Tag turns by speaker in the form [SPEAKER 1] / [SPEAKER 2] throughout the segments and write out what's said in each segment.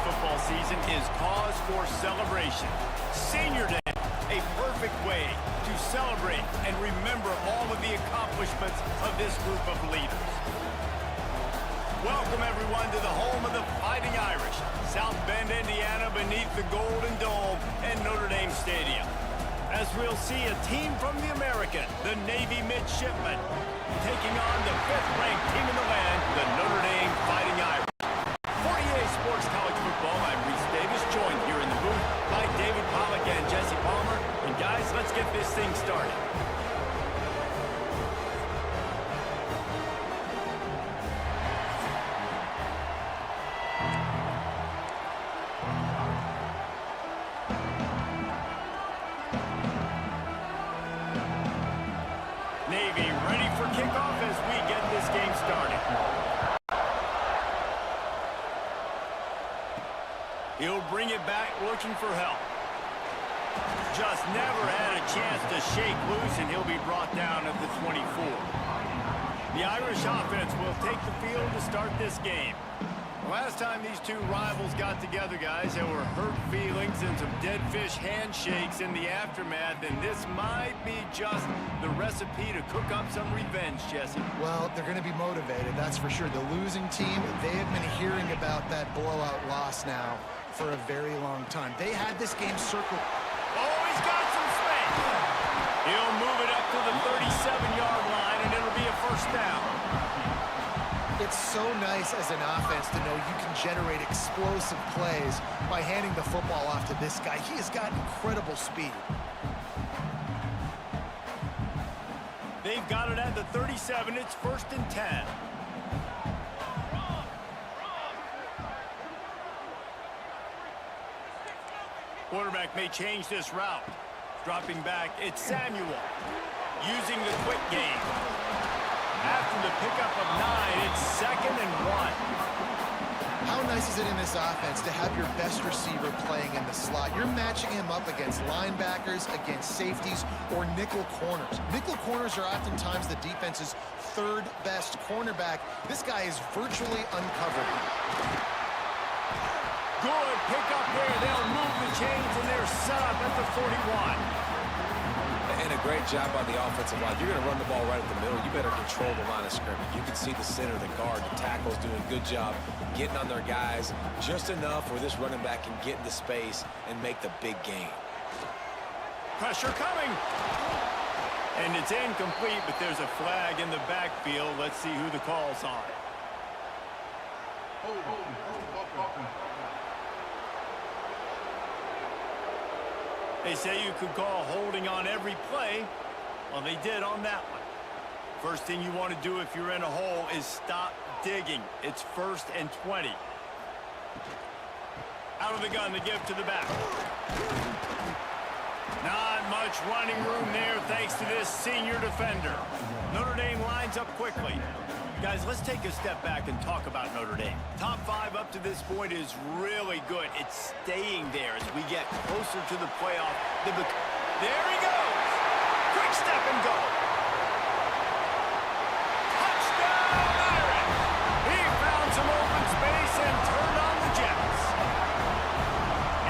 [SPEAKER 1] football season is cause for celebration. Senior Day, a perfect way to celebrate and remember all of the accomplishments of this group of leaders. Welcome, everyone, to the home of the Fighting Irish, South Bend, Indiana, beneath the Golden Dome and Notre Dame Stadium. As we'll see a team from the American, the Navy Midshipmen, taking on the 5th-ranked team in the land, the Notre Dame Fighting Irish. For EA Sports College Football, I'm Reese Davis, joined here in the booth by David Pollack and Jesse Palmer. And guys, let's get this thing started. Navy ready for kickoff as we get this game started. He'll bring it back looking for help. Just never had a chance to shake loose, and he'll be brought down at the 24. The Irish offense will take the field to start this game. Last time these two rivals got together, guys, there were hurt feelings and some dead fish handshakes in the aftermath, and this might be just the recipe to cook up some revenge, Jesse.
[SPEAKER 2] Well, they're going to be motivated, that's for sure. The losing team, they have been hearing about that blowout loss now for a very long time. They had this game circled.
[SPEAKER 1] Oh, he's got some space. He'll move it up to the 37-yard line, and it'll be a first down.
[SPEAKER 2] It's so nice as an offense to know you can generate explosive plays by handing the football off to this guy. He has got incredible speed.
[SPEAKER 1] They've got it at the 37. It's 1st and 10. Quarterback may change this route. Dropping back, it's Samuel. Using the quick game. After the pickup of 9, it's 2nd and 1.
[SPEAKER 2] How nice is it in this offense to have your best receiver playing in the slot? You're matching him up against linebackers, against safeties, or nickel corners. Nickel corners are oftentimes the defense's 3rd best cornerback. This guy is virtually uncovered.
[SPEAKER 1] Good pickup there. They'll move the chains, and they're set up at the 41.
[SPEAKER 3] And a great job on the offensive line. You're going to run the ball right at the middle. You better control the line of scrimmage. You can see the center, the guard, the tackle's doing a good job getting on their guys just enough where this running back can get into space and make the big game.
[SPEAKER 1] Pressure coming. And it's incomplete, but there's a flag in the backfield. Let's see who the call's on. They say you could call holding on every play. Well, they did on that one. First thing you want to do if you're in a hole is stop digging. It's 1st and 20. Out of the gun to give to the back. Not much running room there thanks to this senior defender. Notre Dame lines up quickly. Guys, let's take a step back and talk about Notre Dame. Top 5 up to this point is really good. It's staying there as we get closer to the playoff. There he goes! Quick step and go! Touchdown, Irish! He found some open space and turned on the Jets.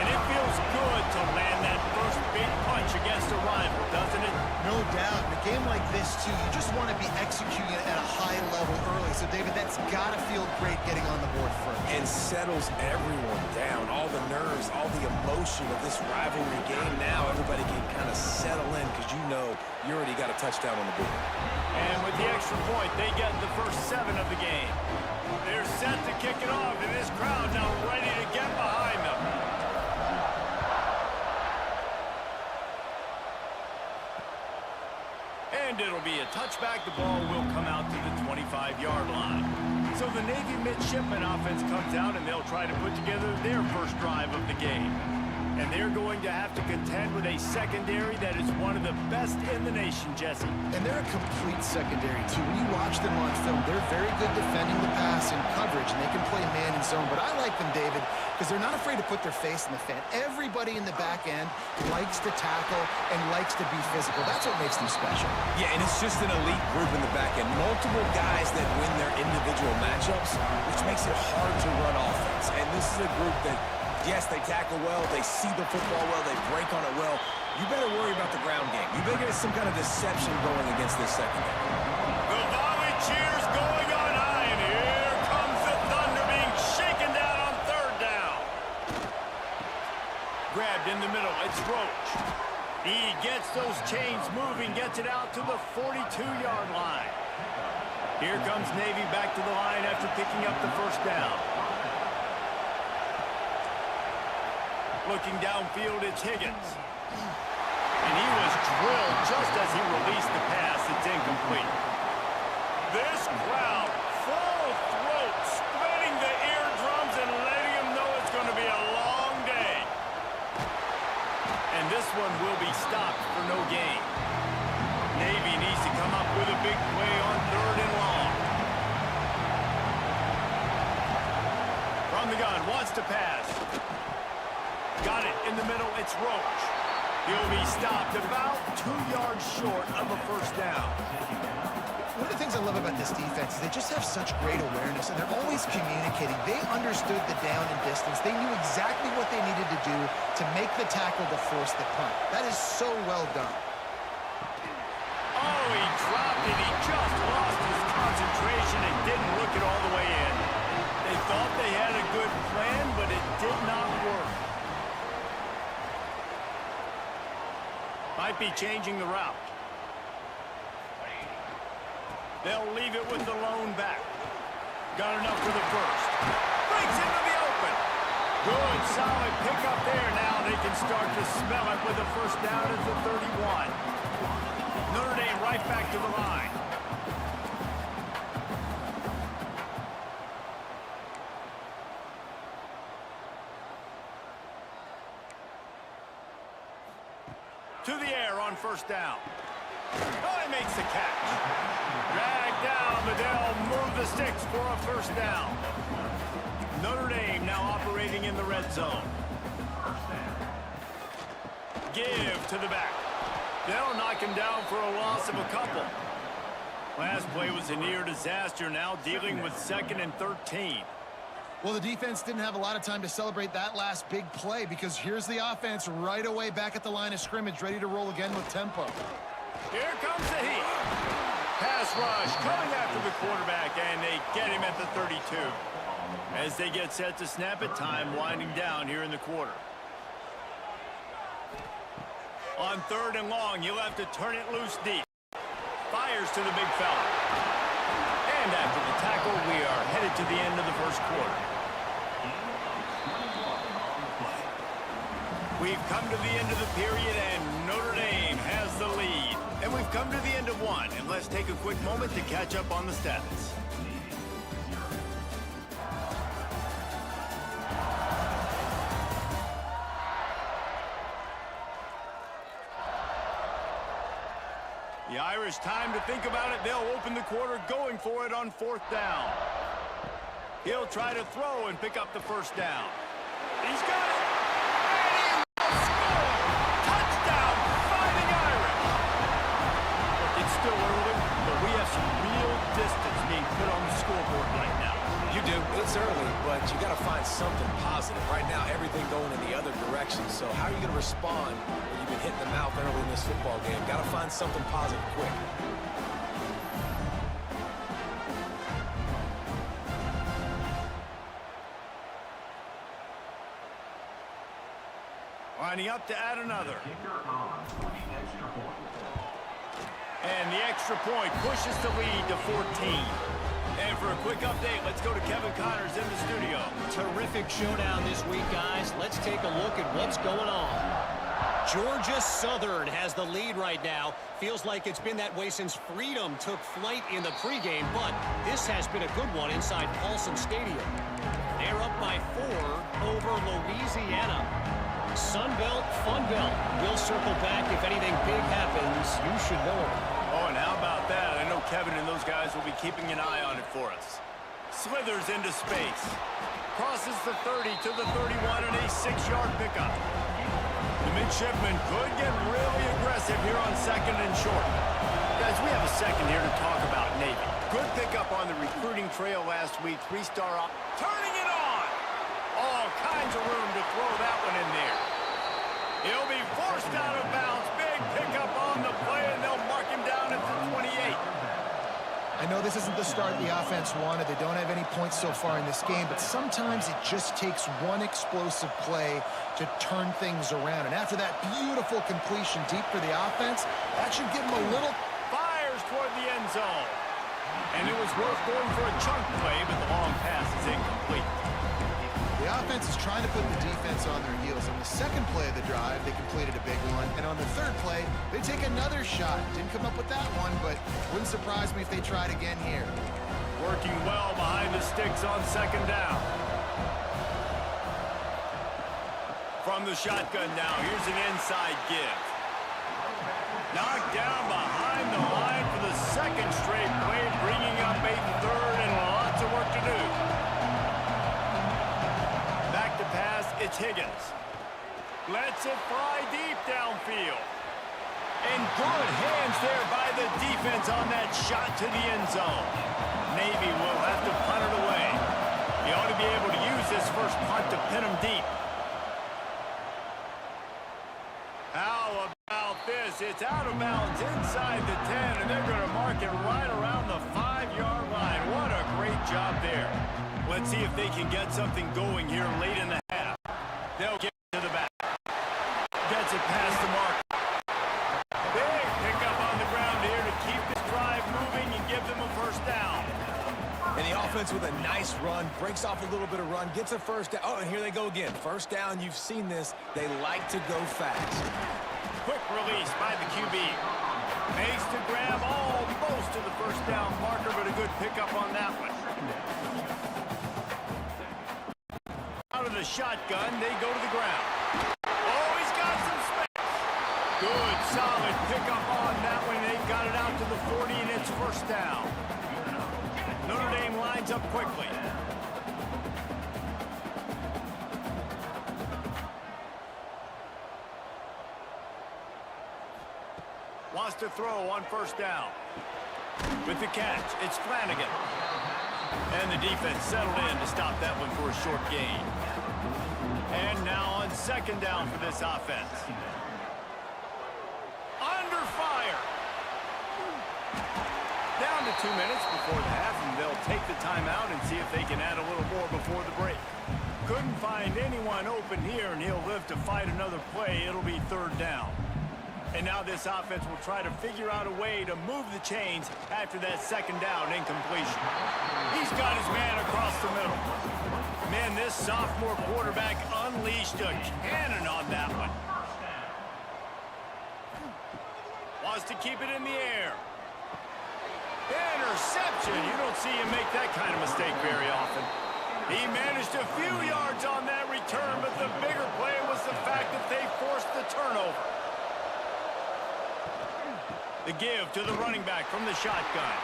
[SPEAKER 1] And it feels good to land that first big punch against a rival, doesn't it?
[SPEAKER 2] No doubt. In a game like this, too, you just want to be executing it at a high level early. So, David, that's got to feel great getting on the board first.
[SPEAKER 3] And settles everyone down. All the nerves, all the emotion of this rivalry game. Now everybody can kind of settle in because you know you already got a touchdown on the board.
[SPEAKER 1] And with the extra point, they get the first 7 of the game. They're set to kick it off, and this crowd now ready to get behind them. And it'll be a touchback. The ball will come out to the 25-yard line. So the Navy Midshipmen offense comes out, and they'll try to put together their first drive of the game. And they're going to have to contend with a secondary that is one of the best in the nation, Jesse.
[SPEAKER 2] And they're a complete secondary, too. When you watch them on film, they're very good defending the pass and coverage, and they can play man and zone. But I like them, David, because they're not afraid to put their face in the fan. Everybody in the back end likes to tackle and likes to be physical. That's what makes them special.
[SPEAKER 3] Yeah, and it's just an elite group in the back end. Multiple guys that win their individual matchups, which makes it hard to run offense. And this is a group that, yes, they tackle well, they see the football well, they break on it well. You better worry about the ground game. You better get some kind of deception going against this secondary.
[SPEAKER 1] The volley cheers going on high, and here comes the Thunder being shaken down on third down. Grabbed in the middle, it's Roach. He gets those chains moving, gets it out to the 42-yard line. Here comes Navy back to the line after picking up the first down. Looking downfield, it's Higgins. And he was drilled just as he released the pass. It's incomplete. This crowd, full throat, splitting the eardrums and letting him know it's going to be a long day. And this one will be stopped for no gain. Navy needs to come up with a big play on third and long. From the gun, wants to pass. Got it in the middle, it's Roach. He'll be stopped about 2 yards short of a first down.
[SPEAKER 2] One of the things I love about this defense is they just have such great awareness, and they're always communicating. They understood the down and distance. They knew exactly what they needed to do to make the tackle to force the punt. That is so well done.
[SPEAKER 1] Oh, he dropped it. He just lost his concentration and didn't look it all the way in. They thought they had a good plan, but it did not work. Might be changing the route. They'll leave it with the lone back. Got enough for the first. Breaks into the open. Good, solid pickup there. Now they can start to smell it with a first down at the 31. Notre Dame right back to the line. To the air on first down. Oh, he makes the catch. Dragged down, but they'll move the sticks for a first down. Notre Dame now operating in the red zone. Give to the back. They'll knock him down for a loss of a couple. Last play was a near disaster, now dealing with 2nd and 13.
[SPEAKER 2] Well, the defense didn't have a lot of time to celebrate that last big play because here's the offense right away back at the line of scrimmage, ready to roll again with tempo.
[SPEAKER 1] Here comes the heat. Pass rush coming after the quarterback, and they get him at the 32. As they get set to snap it, time winding down here in the quarter. On third and long, he'll have to turn it loose deep. Fires to the big fella. And after the tackle, we are headed to the end of the first quarter. We've come to the end of the period, and Notre Dame has the lead. And we've come to the end of one, and let's take a quick moment to catch up on the stats. The Irish, time to think about it. They'll open the quarter going for it on fourth down. He'll try to throw and pick up the first down. He's got it. And he will score. Touchdown, Fighting Irish. Look, it's still early, but we have some real distance being put on the scoreboard right now.
[SPEAKER 3] You do. It's early, but you got to find something positive. Right now, everything going in the other direction. So how are you going to respond when you've been hitting the mouth early in this football game? Got to find something positive quick.
[SPEAKER 1] Lining up to add another. And the extra point pushes the lead to 14. And for a quick update, let's go to Kevin Connors in the studio.
[SPEAKER 4] Terrific showdown this week, guys. Let's take a look at what's going on. Georgia Southern has the lead right now. Feels like it's been that way since Freedom took flight in the pregame, but this has been a good one inside Paulson Stadium. They're up by 4 over Louisiana. Sun Belt, Fun Belt. We'll circle back if anything big happens. You should know it.
[SPEAKER 1] Oh, and how about that? I know Kevin and those guys will be keeping an eye on it for us. Slithers into space. Crosses the 30 to the 31 and a 6-yard pickup. The midshipman could get really aggressive here on second and short. Guys, we have a second here to talk about Navy. Good pickup on the recruiting trail last week. 3-star up. Turning it on! All kinds of room to throw that one in there. He'll be forced out of bounds. Big pickup on the play, and they'll mark him down at the 28.
[SPEAKER 2] I know this isn't the start the offense wanted. They don't have any points so far in this game, but sometimes it just takes one explosive play to turn things around. And after that beautiful completion deep for the offense, that should give them a little...
[SPEAKER 1] Fires toward the end zone. And it was worth going for a chunk play, but the long pass is incomplete.
[SPEAKER 2] The offense is trying to put the defense on their heels. On the second play of the drive, they completed a big one. And on the third play, they take another shot. Didn't come up with that one, but wouldn't surprise me if they tried again here.
[SPEAKER 1] Working well behind the sticks on second down. From the shotgun now, here's an inside give. Knocked down behind the line for the second straight play, bringing up a third and lots of work to do. Back to pass, it's Higgins. Lets it fly deep downfield. And good hands there by the defense on that shot to the end zone. Navy will have to punt it away. He ought to be able to use this first punt to pin him deep. How about this? It's out of bounds inside the 10, and they're going to mark it right around the 5-yard line. What a great job there. Let's see if they can get something going here late in the half. They'll get to the back. Gets it past the mark. Big pickup on the ground here to keep this drive moving and give them a first down.
[SPEAKER 3] And the offense with a nice run, breaks off a little bit of run, gets a first down. Oh, and here they go again. First down, you've seen this. They like to go fast.
[SPEAKER 1] Quick release by the QB. Makes the grab almost to the first down marker, but a good pickup on that one. Out of the shotgun, they go to the ground. Oh, he's got some space. Good, solid pickup on that one. They've got it out to the 40, and it's first down. Notre Dame lines up quickly. Wants to throw on first down. With the catch, it's Flanagan. And the defense settled in to stop that one for a short gain. And now on second down for this offense. Under fire. Down to 2 minutes before the half, and they'll take the timeout and see if they can add a little more before the break. Couldn't find anyone open here, and he'll live to fight another play. It'll be third down. And now this offense will try to figure out a way to move the chains after that second down incompletion. He's got his man across the middle. Man, this sophomore quarterback unleashed a cannon on that one. Wants to keep it in the air. Interception. You don't see him make that kind of mistake very often. He managed a few yards on that return, but the bigger play was the fact that they forced the turnover. The give to the running back from the shotgun.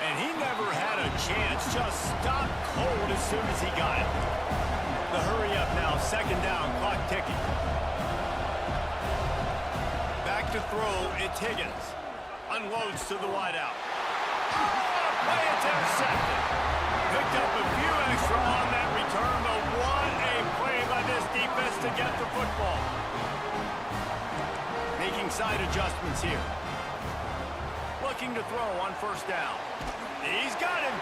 [SPEAKER 1] And he never had a chance. Just stopped cold as soon as he got it. The hurry up now. Second down. Clock ticking. Back to throw. It's Higgins. Unloads to the wideout. Play, it's intercepted. Picked up a few extra on that return, but what a play by this defense to get the football. Making side adjustments here. Looking to throw on first down. He's got him.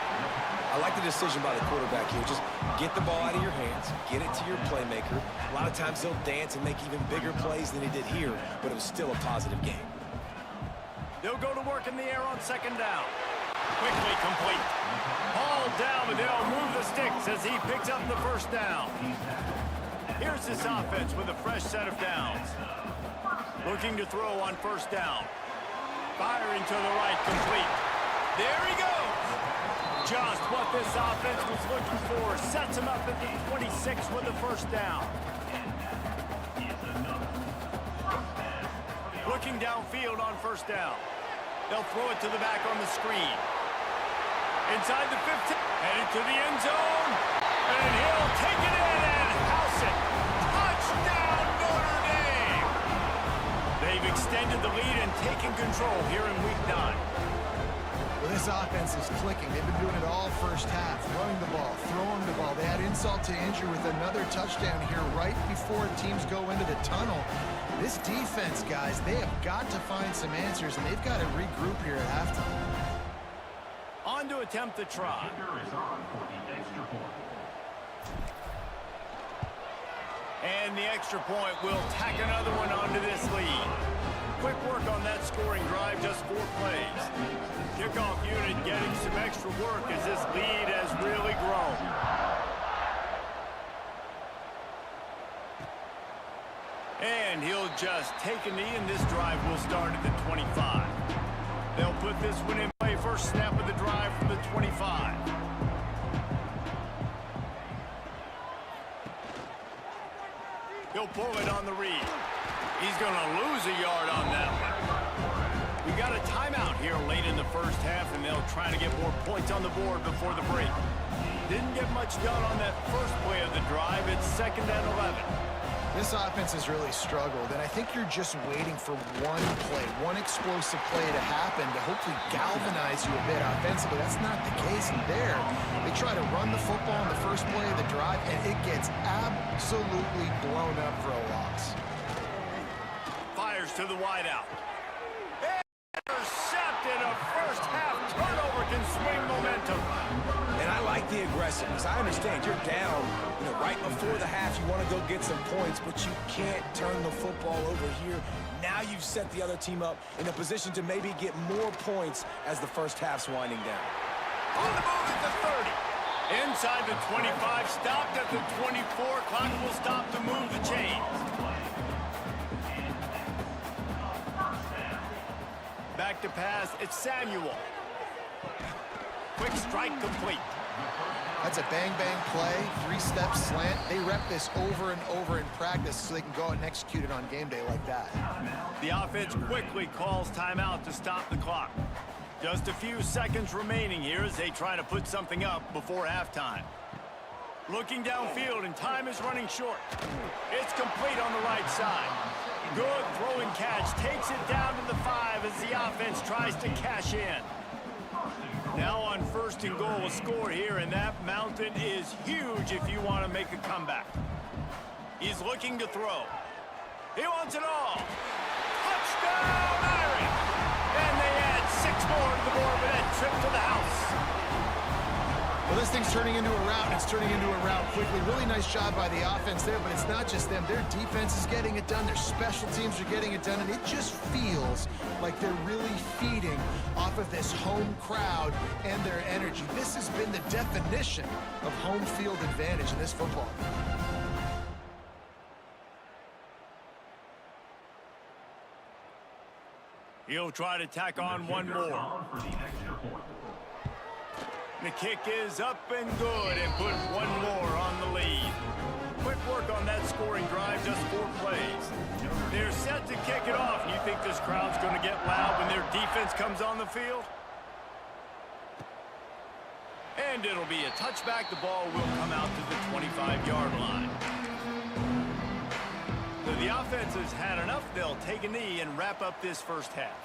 [SPEAKER 3] I like the decision by the quarterback here. Just get the ball out of your hands, get it to your playmaker. A lot of times they'll dance and make even bigger plays than he did here, but it was still a positive game.
[SPEAKER 1] They'll go to work in the air on second down. Quickly complete. Ball down, but they'll move the sticks as he picks up the first down. Here's this offense with a fresh set of downs. Looking to throw on first down. Firing to the right, complete. There he goes. Just what this offense was looking for. Sets him up at the 26 with the first down. looking downfield on first down. They'll throw it to the back on the screen. Inside the 15, headed to the end zone, and he'll take it in and house it. Touchdown, Notre Dame! They've extended the lead and taken control here in Week 9.
[SPEAKER 2] Well, this offense is clicking. They've been doing it all first half, running the ball, throwing the ball. They had insult to injury with another touchdown here right before teams go into the tunnel. This defense, guys, they have got to find some answers, and they've got to regroup here at halftime.
[SPEAKER 1] On to attempt the try. And the extra point will tack another one onto this lead. Quick work on that scoring drive, just 4 plays. Kickoff unit getting some extra work as this lead has really grown. And he'll just take a knee, and this drive will start at the 25. They'll put this one in play. First snap of the drive from the 25. He'll pull it on the read. He's going to lose a yard on that one. We got a timeout here late in the first half, and they'll try to get more points on the board before the break. Didn't get much done on that first play of the drive. It's 2nd and 11.
[SPEAKER 2] This offense has really struggled, and I think you're just waiting for one play, one explosive play to happen to hopefully galvanize you a bit offensively. That's not the case there. They try to run the football in the first play of the drive, and it gets absolutely blown up for a loss.
[SPEAKER 1] Fires to the wideout. Intercepted. A first half turnover can swing momentum.
[SPEAKER 3] And I like the aggressiveness. I understand you're down, right before the half. You want to go get some points, but you can't turn the football over here. Now you've set the other team up in a position to maybe get more points as the first half's winding down.
[SPEAKER 1] On the move at the 30. Inside the 25, stopped at the 24. Clock will stop to move the chains. Back to pass, it's Samuel. Quick strike complete.
[SPEAKER 2] That's a bang-bang play, 3-step slant. They rep this over and over in practice so they can go out and execute it on game day like that.
[SPEAKER 1] The offense quickly calls timeout to stop the clock. Just a few seconds remaining here as they try to put something up before halftime. Looking downfield, and time is running short. It's complete on the right side. Good throwing catch, takes it down to the 5 as the offense tries to cash in. Now on 1st and goal, a score here, and that mountain is huge if you want to make a comeback. He's looking to throw. He wants it all. Touchdown, Irish! And they add 6 more to the board with that trip to the house.
[SPEAKER 2] Well, this thing's turning into a rout, and it's turning into a rout quickly. Really nice job by the offense there, but it's not just them. Their defense is getting it done. Their special teams are getting it done, and it just feels like they're really feeding off of this home crowd and their energy. This has been the definition of home field advantage in this football game.
[SPEAKER 1] He'll try to tack on one more. The kick is up and good, and put one more on the lead. Quick work on that scoring drive, just 4 plays. They're set to kick it off. You think this crowd's going to get loud when their defense comes on the field? And it'll be a touchback. The ball will come out to the 25-yard line. So the offense has had enough. They'll take a knee and wrap up this first half.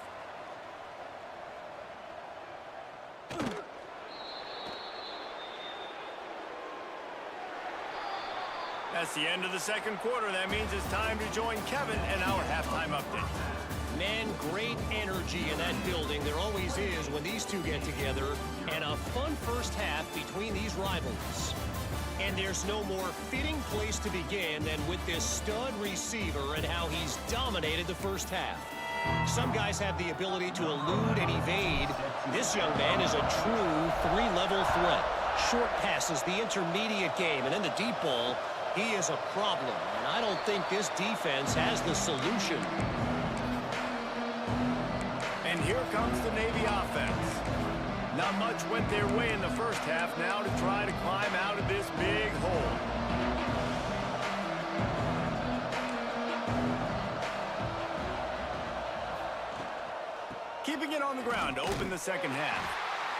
[SPEAKER 1] That's the end of the second quarter. That means it's time to join Kevin and our halftime update.
[SPEAKER 4] Man, great energy in that building. There always is when these two get together. And a fun first half between these rivals. And there's no more fitting place to begin than with this stud receiver and how he's dominated the first half. Some guys have the ability to elude and evade. This young man is a true 3-level threat. Short passes, the intermediate game, and then the deep ball. He is a problem, and I don't think this defense has the solution.
[SPEAKER 1] And here comes the Navy offense. Not much went their way in the first half. Now to try to climb out of this big hole. on the ground to open the second half.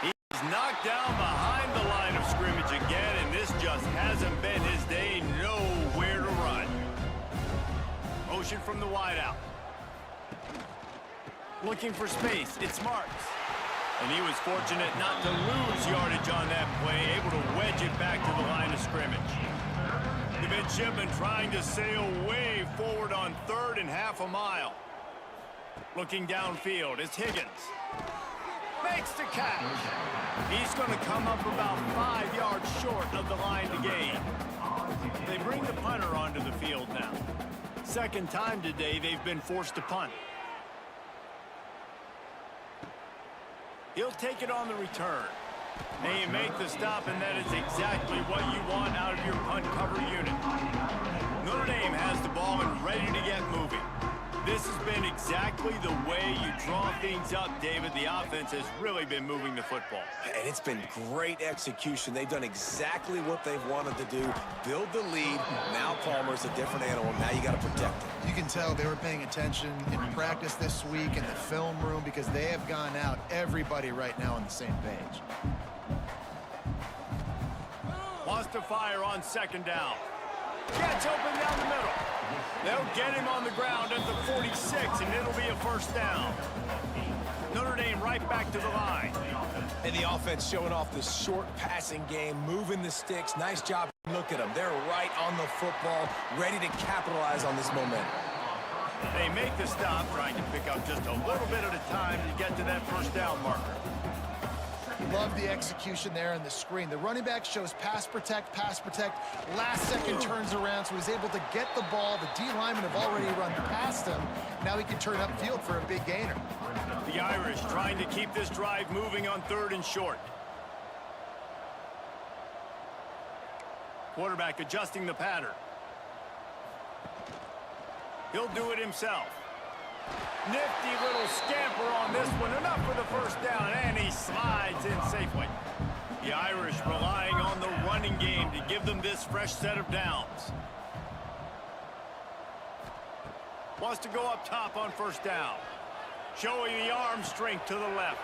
[SPEAKER 1] He's knocked down behind the line of scrimmage again, and this just hasn't been his day. Nowhere to run. Motion from the wideout. Looking for space. It's Marks. And he was fortunate not to lose yardage on that play, able to wedge it back to the line of scrimmage. The midshipman trying to sail way forward on 3rd and half a mile. Looking downfield, it's Higgins. Makes the catch. He's going to come up about 5 yards short of the line to gain. They bring the punter onto the field now. Second time today they've been forced to punt. He'll take it on the return. They make the stop, and that is exactly what you want out of your punt cover unit. Notre Dame has the ball and ready to get moving. This has been exactly the way you draw things up, David. The offense has really been moving the football.
[SPEAKER 3] And it's been great execution. They've done exactly what they've wanted to do. Build the lead. Now Palmer's a different animal. Now you got to protect him.
[SPEAKER 2] You can tell they were paying attention in practice this week in the film room because they have gone out, everybody right now on the same page.
[SPEAKER 1] Wants to fire on second down. Gets open down the middle. They'll get him on the ground at the 46, and it'll be a first down. Notre Dame right back to the line.
[SPEAKER 3] And the offense showing off this short passing game, moving the sticks. Nice job. Look at them. They're right on the football, ready to capitalize on this momentum.
[SPEAKER 1] They make the stop, trying to pick up just a little bit at a time to get to that first down marker.
[SPEAKER 2] Love the execution there on the screen. The running back shows pass protect, last second turns around, so he's able to get the ball. The D linemen have already run past him. Now he can turn upfield for a big gainer.
[SPEAKER 1] The Irish trying to keep this drive moving on 3rd and short. Quarterback adjusting the pattern. He'll do it himself. Nifty little scamper on this one. Enough for the first down, and he slides in safely. The Irish relying on the running game to give them this fresh set of downs. Wants to go up top on first down. Showing the arm strength to the left.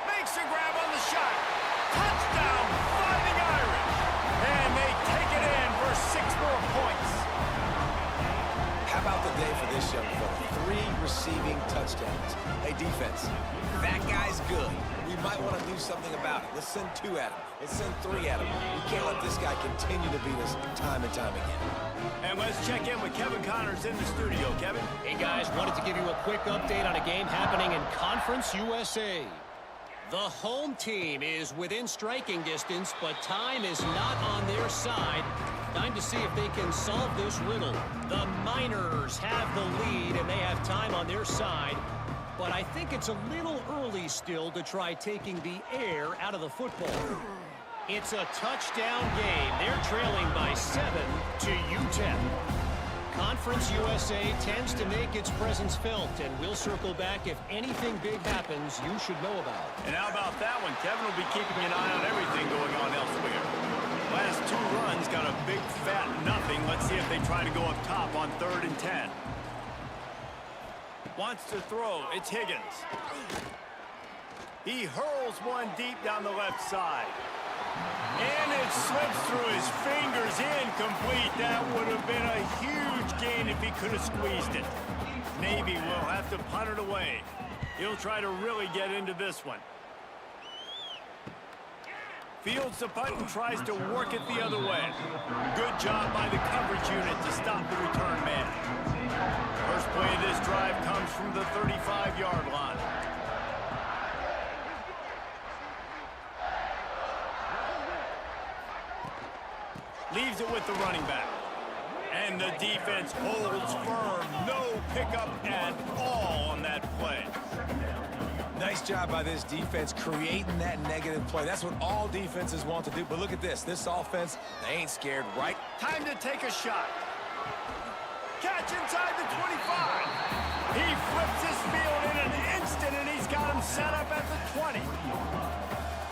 [SPEAKER 1] Makes a grab on the shot. Touchdown, Fighting Irish. And they take it in for 6 more points.
[SPEAKER 3] How about the day for this young fella? 3 receiving touchdowns. Hey, defense, that guy's good. We might want to do something about it. Let's send 2 at him. Let's send 3 at him. We can't let this guy continue to beat us time and time again.
[SPEAKER 1] And let's check in with Kevin Connors in the studio. Kevin?
[SPEAKER 4] Hey, guys, wanted to give you a quick update on a game happening in Conference USA. The home team is within striking distance, but time is not on their side. Time to see if they can solve this riddle. The Miners have the lead, and they have time on their side. But I think it's a little early still to try taking the air out of the football. It's a touchdown game. They're trailing by 7 to UTEP. Conference USA tends to make its presence felt, and we'll circle back if anything big happens you should know about.
[SPEAKER 1] And how about that one? Kevin will be keeping an eye on everything going on elsewhere. Last 2 runs got a big fat nothing. Let's see if they try to go up top on 3rd and 10. Wants to throw. It's Higgins. He hurls one deep down the left side. And it slips through his fingers, incomplete. That would have been a huge gain if he could have squeezed it. Navy will have to punt it away. He'll try to really get into this one. Fields the punt and tries to work it the other way. Good job by the coverage unit to stop the return man. First play of this drive comes from the 35-yard line. Leaves it with the running back. And the defense holds firm. No pickup at all on that play.
[SPEAKER 3] Nice job by this defense creating that negative play. That's what all defenses want to do. But look at this. This offense, they ain't scared, right?
[SPEAKER 1] Time to take a shot. Catch inside the 25. He flips his field in an instant, and he's got him set up at the 20.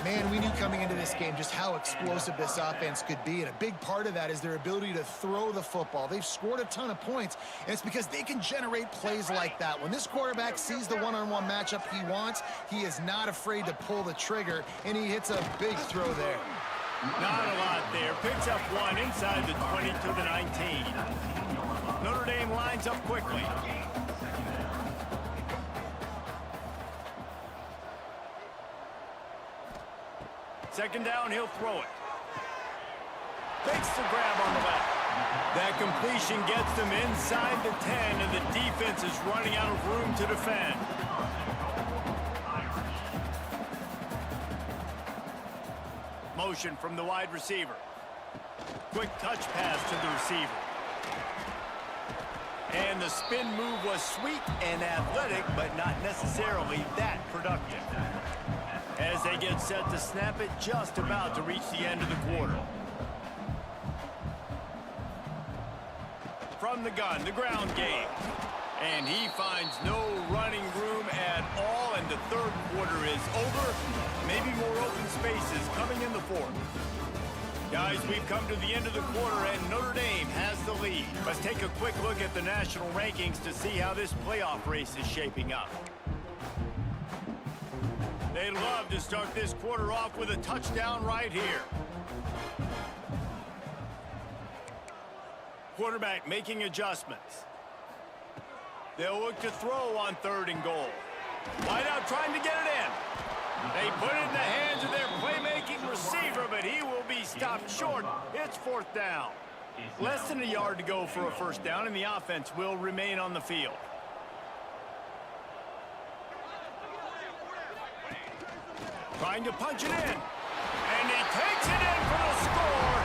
[SPEAKER 2] Man, we knew coming into this game just how explosive this offense could be, and a big part of that is their ability to throw the football. They've scored a ton of points, and it's because they can generate plays like that. When this quarterback sees the one-on-one matchup he wants, he is not afraid to pull the trigger, and he hits a big throw there.
[SPEAKER 1] Not a lot there. Picks up one inside the 20 to the 19. Notre Dame lines up quickly. Second down, he'll throw it. Fakes the grab on the left. That completion gets them inside the 10, and the defense is running out of room to defend. Motion from the wide receiver. Quick touch pass to the receiver. And the spin move was sweet and athletic, but not necessarily that productive. As they get set to snap it, just about to reach the end of the quarter. From the gun, the ground game. And he finds no running room at all, and the third quarter is over. Maybe more open spaces coming in the fourth. Guys, we've come to the end of the quarter, and Notre Dame has the lead. Let's take a quick look at the national rankings to see how this playoff race is shaping up. They'd love to start this quarter off with a touchdown right here. Quarterback making adjustments. They'll look to throw on 3rd and goal. Wideout trying to get it in. They put it in the hands of their playmaking receiver, but he will be stopped short. It's 4th down. Less than a yard to go for a first down, and the offense will remain on the field. Trying to punch it in. And he takes it in for the score.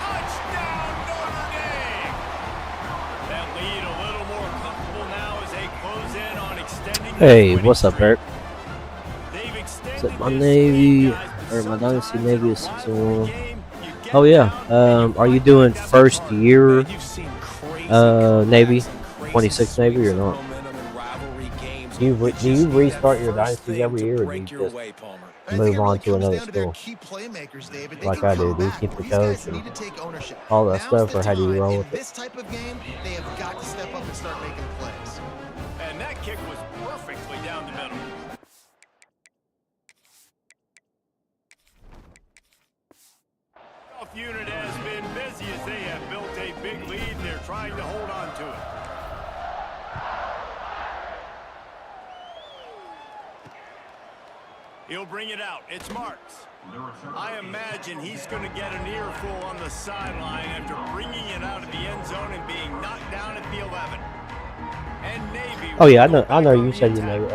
[SPEAKER 1] Touchdown, Notre Dame. That lead a little more comfortable now as they close in on extending.
[SPEAKER 5] Hey, what's up, Eric? So my Navy, or my Dynasty Navy is 6-1. Oh yeah, are you doing first year Navy, 26 Navy or not? Do you restart your dynasties every year, or do you just move on to another school? Like I do. Do you keep the coach and all that stuff, or how do you roll with it?
[SPEAKER 2] This type of game, they have got to step up and start making plays.
[SPEAKER 1] And that kick was perfectly down the middle. Unit has been busy as they have built a big lead. They're trying to hold on to it. He'll bring it out. It's Marks. I imagine he's going to get an earful on the sideline after bringing it out of the end zone and being knocked down at the 11. And Navy.
[SPEAKER 5] Oh yeah, I know. You said you know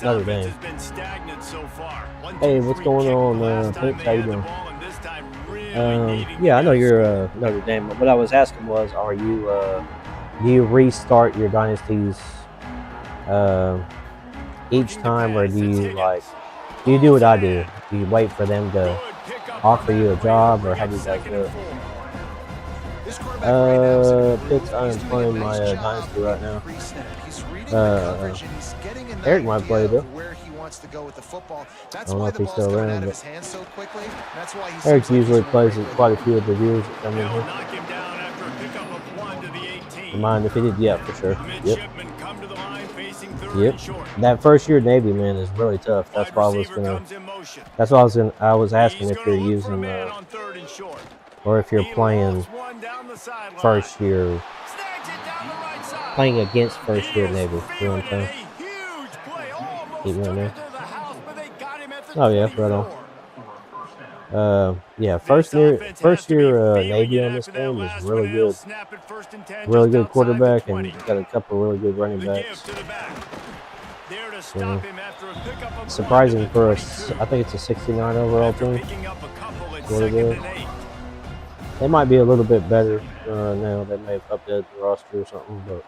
[SPEAKER 5] Notre Dame.
[SPEAKER 1] Has been stagnant so far.
[SPEAKER 5] Hey, what's going on, Prince? How you doing? Yeah, I know you're Notre Dame. What I was asking was, are you do you restart your dynasties each time, or do you do what I do? Do you wait for them to offer you a job, or how do you guys do it? I'm playing my dynasty right now. Eric might play though.
[SPEAKER 2] To go with the football.
[SPEAKER 5] I don't know if he's still around, but Eric usually plays at quite a few of the viewers that come in here. Mind if he did, yeah, for sure. Yep. That first year Navy, man, is really tough. That's why I was asking if you're using or if you're playing first year, playing against first year Navy. You know what I'm saying? Keep right there. Oh yeah, right on. Yeah, first year Navy on this game is really good. Really good quarterback, and got a couple really good running backs. Surprising for us, I think it's a 69 overall team. What it is. They might be a little bit better now. They may have updated the roster or something, but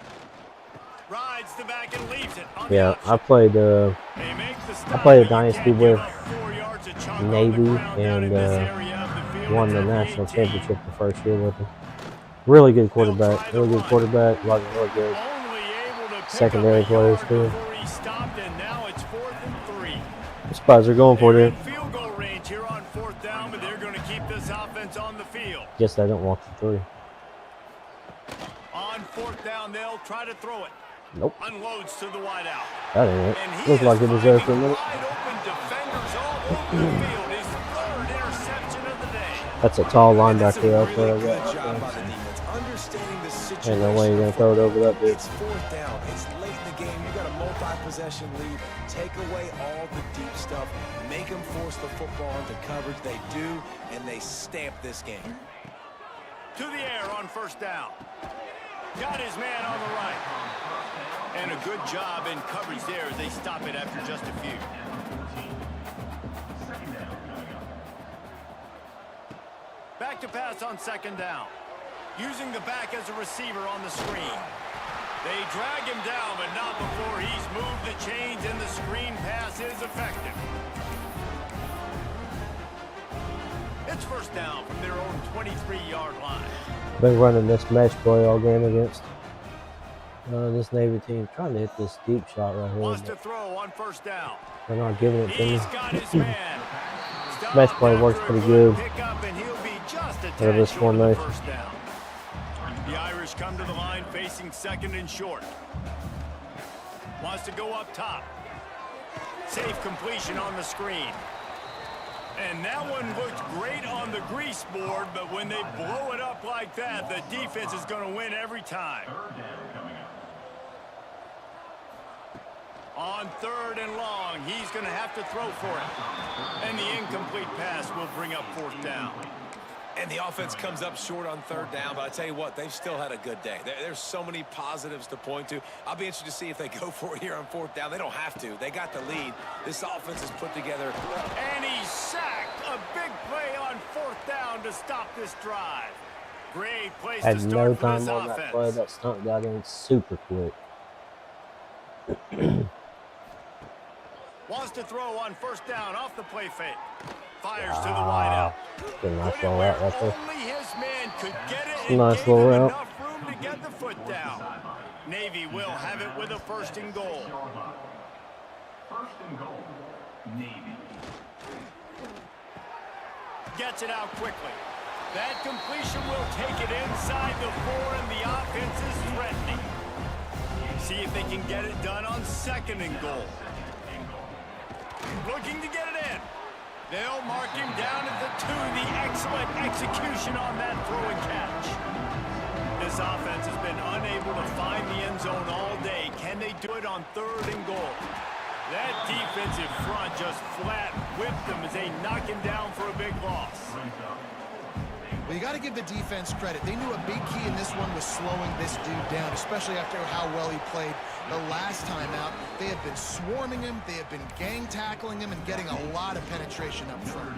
[SPEAKER 5] yeah, I played a dynasty with Navy and won the national championship the first year with them. Really good quarterback. A lot of really good secondary players too. The spots are going for them. Guess I don't walk the 3.
[SPEAKER 1] On 4th down, they'll try to throw it.
[SPEAKER 5] Nope.
[SPEAKER 1] Unloads to the wide out.
[SPEAKER 5] That ain't it.
[SPEAKER 1] And he
[SPEAKER 5] Looked like it was there for a
[SPEAKER 1] finding
[SPEAKER 5] minute.
[SPEAKER 1] wide open defenders all over the field. His 3rd interception of the day.
[SPEAKER 5] That's a tall linebacker
[SPEAKER 3] That's a
[SPEAKER 5] out
[SPEAKER 3] really
[SPEAKER 5] there.
[SPEAKER 3] good job by the defense. Understanding the situation.
[SPEAKER 5] Ain't no way you're gonna throw it over that dude.
[SPEAKER 3] It's 4th down. It's late in the game. You got a multi-possession lead. Take away all the deep stuff. Make them force the football into coverage. They do, and they stamp this game.
[SPEAKER 1] To the air on 1st down. Got his man on the right. And a good job in coverage there as they stop it after just a few. Back to pass on 2nd down. Using the back as a receiver on the screen. They drag him down, but not before he's moved the chains and the screen pass is effective. It's 1st down from their own 23-yard line.
[SPEAKER 5] Been running this match play all game against this Navy team. Trying to hit this deep shot right here.
[SPEAKER 1] Wants to throw on 1st down.
[SPEAKER 5] They're not giving it to me.
[SPEAKER 1] He's got his man.
[SPEAKER 5] Match play works pretty good.
[SPEAKER 1] Pickup, and he'll be just a
[SPEAKER 5] Out of this
[SPEAKER 1] tad short of the
[SPEAKER 5] formation.
[SPEAKER 1] 1st down. The Irish come to the line facing 2nd and short. Wants to go up top. Safe completion on the screen. And that one looked great on the grease board, but when they blow it up like that, the defense is going to win every time. On 3rd and long, he's going to have to throw for it. And the incomplete pass will bring up 4th down.
[SPEAKER 3] And the offense comes up short on 3rd down, but I tell you what, they've still had a good day. There's so many positives to point to. I'll be interested to see if they go for it here on 4th down. They don't have to. They got the lead. This offense is put together.
[SPEAKER 1] And he's sacked. A big play on 4th down to stop this drive. Great place to
[SPEAKER 5] Had
[SPEAKER 1] start
[SPEAKER 5] no
[SPEAKER 1] for
[SPEAKER 5] time
[SPEAKER 1] this
[SPEAKER 5] on that play.
[SPEAKER 1] offense.
[SPEAKER 5] That stunt got in super quick.
[SPEAKER 1] Wants to throw on 1st down off the play fake. Fires to the wide out.
[SPEAKER 5] Good nice
[SPEAKER 1] Put it
[SPEAKER 5] little
[SPEAKER 1] where
[SPEAKER 5] route right there.
[SPEAKER 1] only his man could get it
[SPEAKER 5] It's a
[SPEAKER 1] and
[SPEAKER 5] nice
[SPEAKER 1] gave
[SPEAKER 5] little
[SPEAKER 1] him
[SPEAKER 5] route.
[SPEAKER 1] enough room to get the foot down. Navy will have it with a 1st and goal.
[SPEAKER 6] 1st and goal, Navy.
[SPEAKER 1] Gets it out quickly. That completion will take it inside the 4, and the offense is threatening. See if they can get it done on 2nd and goal. Looking to get it in. They'll mark him down at the 2. The excellent execution on that throw and catch. This offense has been unable to find the end zone all day. Can they do it on 3rd and goal? That defensive front just flat whipped them as they knock him down for a big loss.
[SPEAKER 2] Well, you got to give the defense credit. They knew a big key in this one was slowing this dude down, especially after how well he played the last time out. They have been swarming him, they have been gang tackling him, and getting a lot of penetration up front.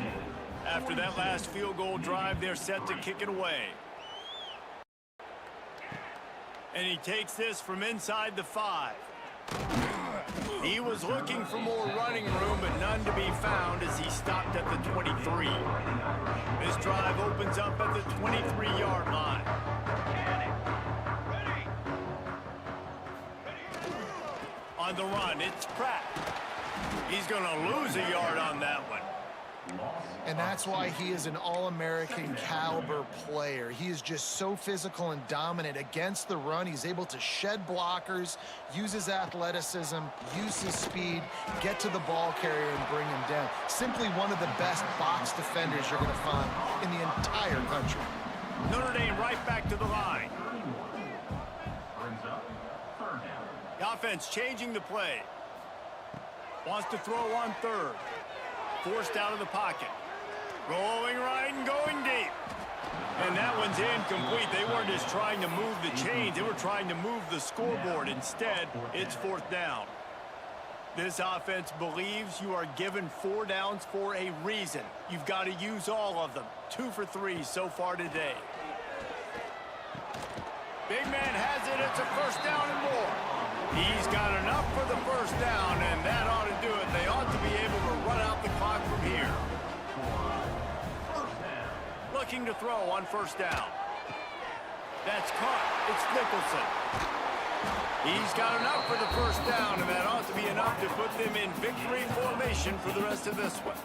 [SPEAKER 1] After that last field goal drive, they're set to kick it away. And he takes this from inside the 5. He was looking for more running room, but none to be found as he stopped at the 23. This drive opens up at the 23-yard line. On the run, it's Pratt. He's going to lose a yard on that one.
[SPEAKER 2] And that's why he is an All-American caliber player. He is just so physical and dominant against the run. He's able to shed blockers, use his athleticism, use his speed, get to the ball carrier and bring him down. Simply one of the best box defenders you're going to find in the entire country.
[SPEAKER 1] Notre Dame right back to the line.
[SPEAKER 6] Brings up 3rd down.
[SPEAKER 1] The offense changing the play. Wants to throw on 3rd. Forced out of the pocket. Rolling right and going deep. And that one's incomplete. They weren't just trying to move the chains. They were trying to move the scoreboard. Instead, it's 4th down. This offense believes you are given 4 downs for a reason. You've got to use all of them. 2 for 3 so far today. Big man has it. It's a 1st down and more. He's got enough for the 1st down, and that ought to do it. They ought to be able to run out the clock from here. Looking to throw on 1st down. That's caught. It's Nicholson. He's got enough for the 1st down, and that ought to be enough to put them in victory formation for the rest of this one.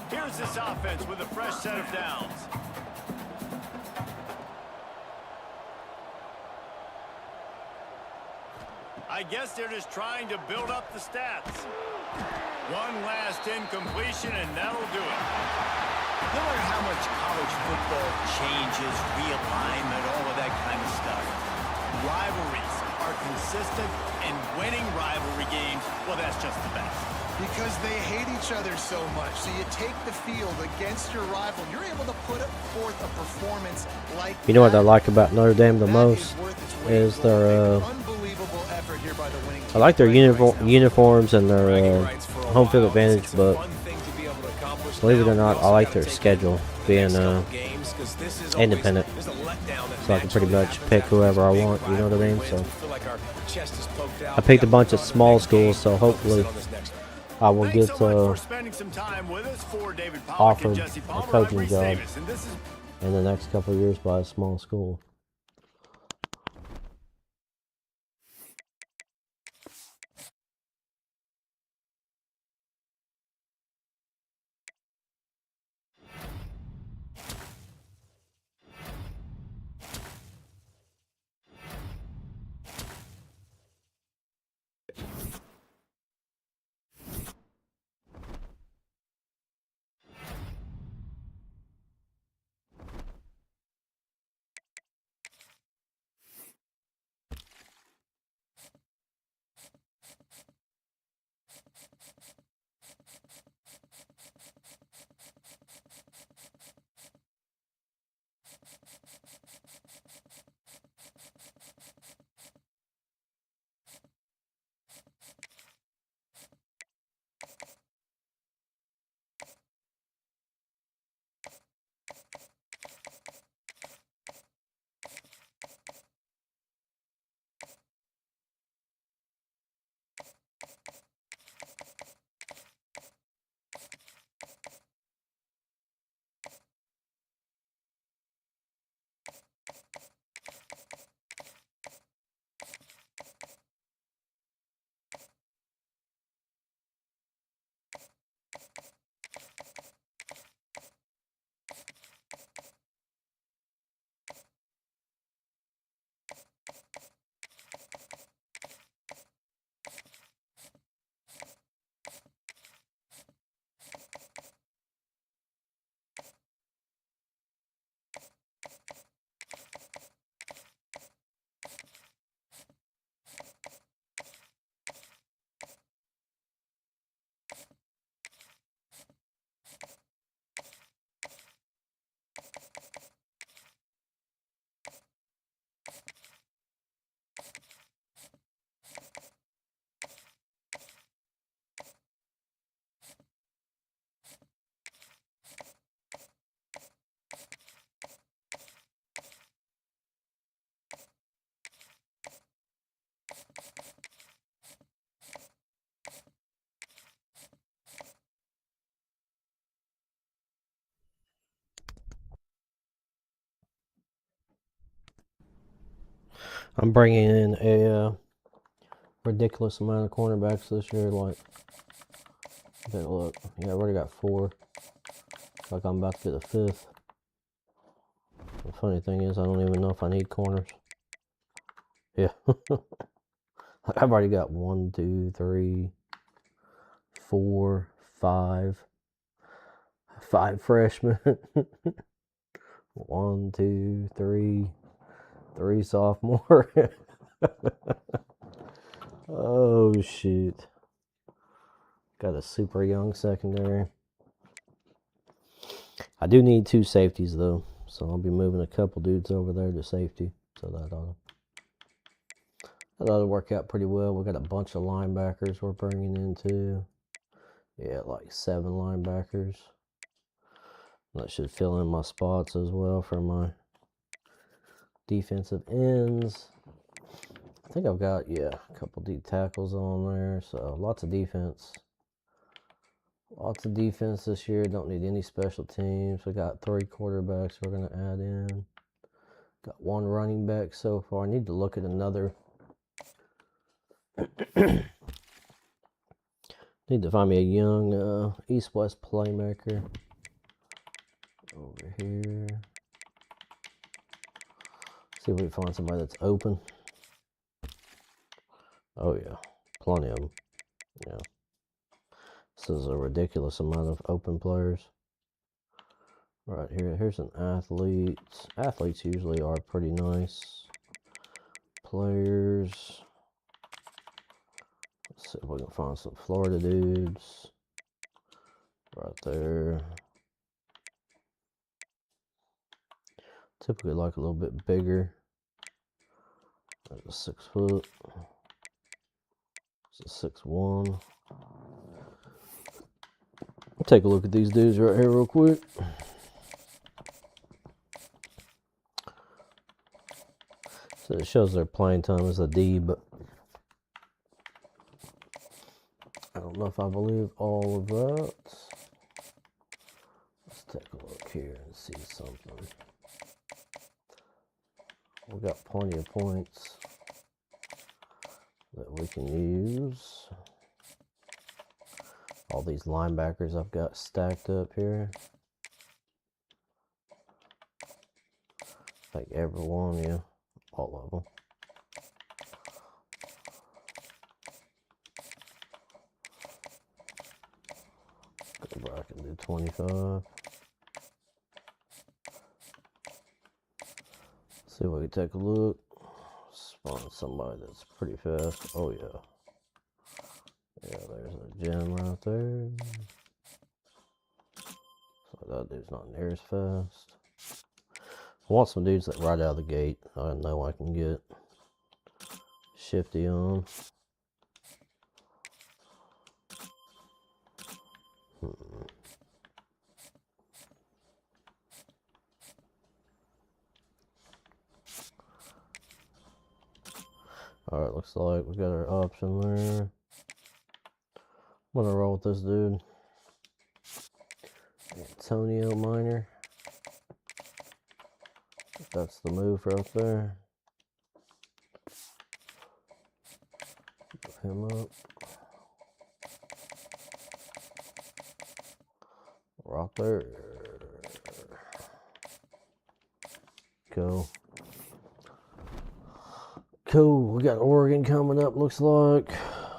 [SPEAKER 1] Here's this offense with a fresh set of downs. I guess they're just trying to build up the stats. One last incompletion, and that'll do it. No matter how much college football changes, realignment, all of that kind of stuff, rivalries are consistent, and winning rivalry games, well, that's just the best.
[SPEAKER 2] Because they hate each other so much. So you take the field against your rival. You're able to put forth a performance like
[SPEAKER 5] You know what I like about Notre Dame the most is their
[SPEAKER 2] unbelievable effort here by the winning team.
[SPEAKER 5] I like their uniforms and their home field advantage, but believe it or not, I like their schedule being independent. So I can pretty much pick whoever I want, you know what I mean? So I picked a bunch of small schools, so hopefully I will get offered a coaching job in the next couple of years by a small school. I'm bringing in a ridiculous amount of cornerbacks this year. Like, look, yeah, I already got 4. Like I'm about to get the 5th. The funny thing is, I don't even know if I need corners. Yeah, I've already got 1, 2, 3, 4, 5 freshmen. 1, 2, 3, 3 sophomore. Oh shoot. Got a super young secondary. I do need 2 safeties though, so I'll be moving a couple dudes over there to safety. So that'll work out pretty well. We got a bunch of linebackers we're bringing in too. Yeah, like 7 linebackers. That should fill in my spots as well for my defensive ends. I think I've got, yeah, a couple D tackles on there. So lots of defense. Lots of defense this year. Don't need any special teams. We got 3 quarterbacks we're going to add in. Got 1 running back so far. I need to look at another. Need to find me a young East-West playmaker over here. See if we can find somebody that's open. Oh, yeah. Plenty of them. Yeah. This is a ridiculous amount of open players. Right here, here's an athlete. Athletes usually are pretty nice. Players. Let's see if we can find some Florida dudes. Right there. Typically like a little bit bigger. There's a 6 foot. It's a 6'1". Take a look at these dudes right here real quick. So it shows their playing time as a D, but I don't know if I believe all of that. Let's take a look here and see something. We got plenty of points that we can use. All these linebackers I've got stacked up here. Like everyone, yeah, all of them. Go back and do 25. See if we can take a look. Spawn somebody that's pretty fast. Oh yeah. Yeah, there's a gem right there. So that dude's not near as fast. I want some dudes that right out of the gate I know I can get shifty on. Alright, looks like we got our option there. I'm gonna roll with this dude. Antonio Minor. That's the move right there. Give him up. Right there. Go. Cool. We got Oregon coming up, looks like.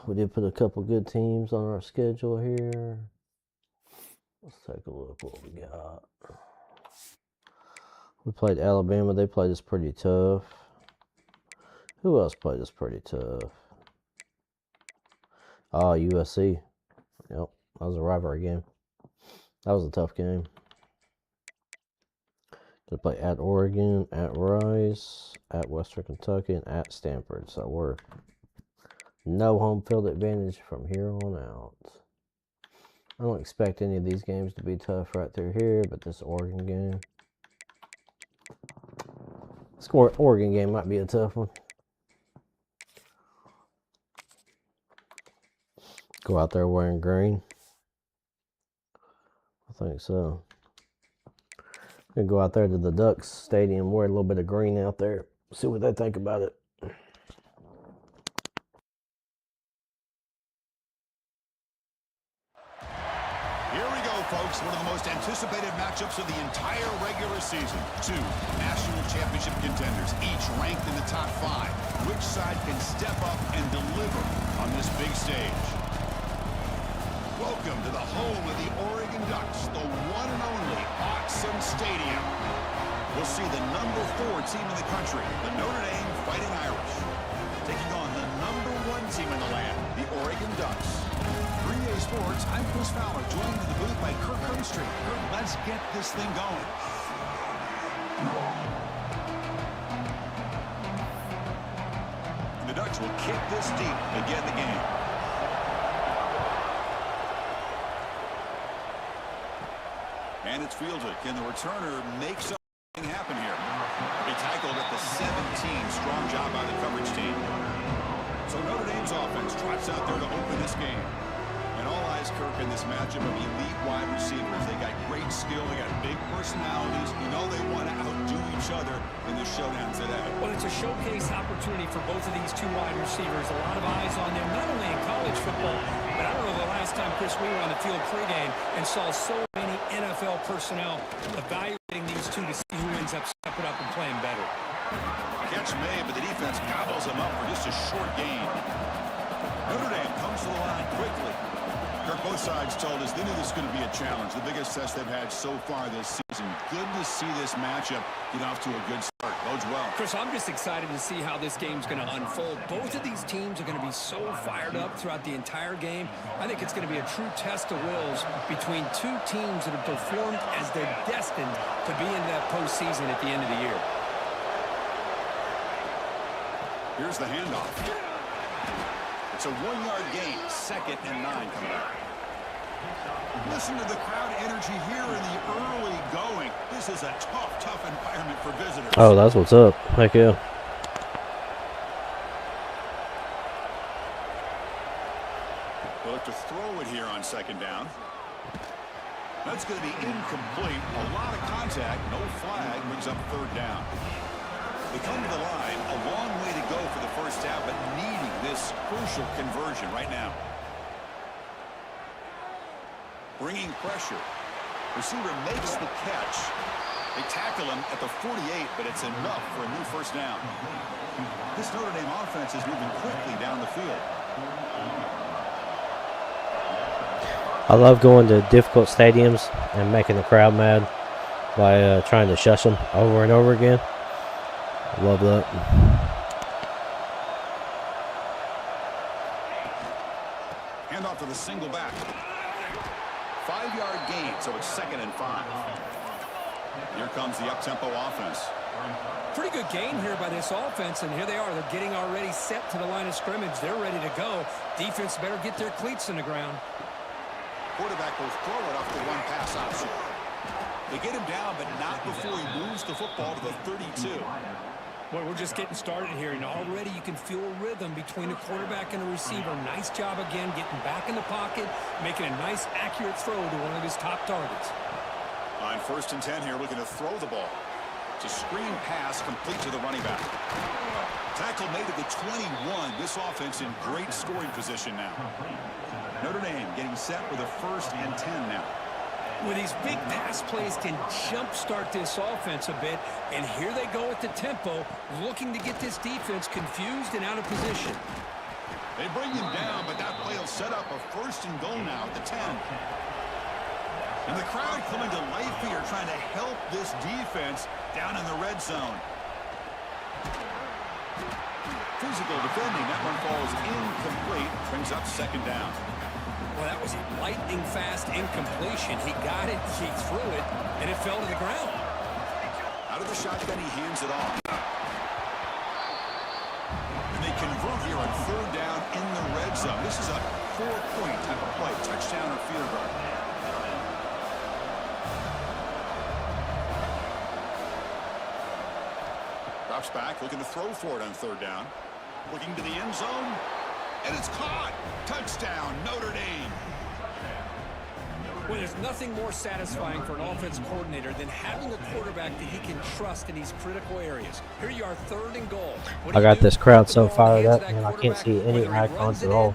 [SPEAKER 5] We did put a couple good teams on our schedule here. Let's take a look what we got. We played Alabama. They played us pretty tough. Who else played us pretty tough? Ah, USC. Yep, that was a rivalry game. That was a tough game. Gonna play at Oregon, at Rice, at Western Kentucky, and at Stanford. So we're no home field advantage from here on out. I don't expect any of these games to be tough right through here, but this Oregon game. This Oregon game might be a tough one. Go out there wearing green. I think so. Gonna go out there to the Ducks Stadium, wear a little bit of green out there. See what they think about it.
[SPEAKER 7] Here we go, folks. One of the most anticipated matchups of the entire regular season. Two national championship contenders, each ranked in the top 5. Which side can step up and deliver on this big stage? Welcome to the home of the Oregon Ducks, the one and only Autzen Stadium. We'll see the number 4 team in the country, the Notre Dame Fighting Irish, taking on the number 1 team in the land, the Oregon Ducks. 3A Sports, I'm Chris Fowler, joined in the booth by Kirk Hermstreet. Kirk, let's get this thing going. The Ducks will kick this deep to begin the game. And it's fielded. Can the returner make something happen here? He tackled at the 17. Strong job by the coverage team. So Notre Dame's offense trots out there to open this game. And all eyes, Kirk, in this matchup of elite wide receivers. They got great skill. They got big personalities. You know they want to outdo each other in this showdown today.
[SPEAKER 8] Well, it's a showcase opportunity for both of these 2 wide receivers. A lot of eyes on them, not only in college football, but I don't know the last time, Chris, we were on the field pregame and saw so many NFL personnel evaluating these 2 to see who ends up stepping up and playing better.
[SPEAKER 7] Catch made, but the defense gobbles him up for just a short gain. Notre Dame comes to the line quickly. Kirk, both sides told us they knew this was going to be a challenge. The biggest test they've had so far this season. Good to see this matchup get off to a good start. Bodes well.
[SPEAKER 8] Chris, I'm just excited to see how this game's going to unfold. Both of these teams are going to be so fired up throughout the entire game. I think it's going to be a true test of wills between two teams that have performed as they're destined to be into that postseason at the end of the year.
[SPEAKER 7] Here's the handoff. It's a 1-yard gain. 2nd and 9 coming up. Listen to the crowd energy here in the early going. This is a tough environment for visitors.
[SPEAKER 5] Oh, that's what's up. Heck yeah.
[SPEAKER 7] They'll look to throw it here on 2nd down. That's going to be incomplete. A lot of contact. No flag. Brings up 3rd down. They come to the line. A long way to go for the first down, but needing this crucial conversion right now. Bringing pressure. Receiver makes the catch. They tackle him at the 48, but it's enough for a new first down. This Notre Dame offense is moving quickly down the field.
[SPEAKER 5] I love going to difficult stadiums and making the crowd mad by trying to shush them over and over again. I love that.
[SPEAKER 7] Handoff to the single back. 5-yard gain, so it's 2nd and 5. Here comes the up-tempo offense.
[SPEAKER 8] Pretty good gain here by this offense, and here they are. They're getting already set to the line of scrimmage. They're ready to go. Defense better get their cleats in the ground.
[SPEAKER 7] Quarterback will throw it off the one-pass option. They get him down, but not before he moves the football to the 32.
[SPEAKER 8] Well, we're just getting started here, and already you can feel a rhythm between a quarterback and a receiver. Nice job again getting back in the pocket, making a nice, accurate throw to one of his top targets.
[SPEAKER 7] On 1st and 10 here, looking to throw the ball. It's a screen pass complete to the running back. Tackle made at the 21. This offense in great scoring position now. Notre Dame getting set with a 1st and 10 now.
[SPEAKER 8] Well, these big pass plays can jumpstart this offense a bit, and here they go at the tempo, looking to get this defense confused and out of position.
[SPEAKER 7] They bring him down, but that play will set up a 1st and goal now at the 10. And the crowd coming to life here, trying to help this defense down in the red zone. Physical defending. That one falls incomplete. Brings up 2nd down.
[SPEAKER 8] Well, that was a lightning-fast incompletion. He got it, he threw it, and it fell to the ground.
[SPEAKER 7] Out of the shotgun, he hands it off. And they convert here on 3rd down in the red zone. This is a 4-point type of play. Touchdown or field goal. Drops back, looking to throw for it on 3rd down. Looking to the end zone. And it's caught. Touchdown, Notre Dame.
[SPEAKER 8] Well, there's nothing more satisfying for an offense coordinator than having a quarterback that he can trust in these critical areas. Here you are, 3rd and goal.
[SPEAKER 5] I got this crowd so fired up, and I can't see any icons at all.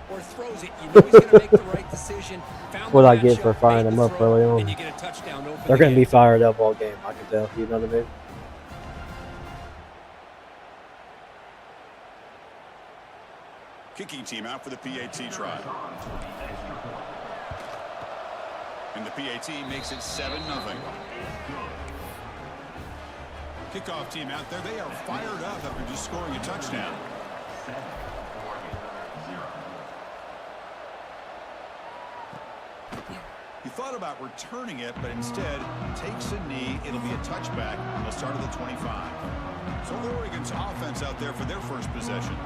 [SPEAKER 5] What I get for firing them up early on. They're going to be fired up all game, I can tell. You know what I mean?
[SPEAKER 7] Kicking team out for the PAT try. And the PAT makes it 7-0. Kickoff team out there. They are fired up after just scoring a touchdown. He thought about returning it, but instead takes a knee. It'll be a touchback. They'll start at the 25. So Oregon's offense out there for their first possession.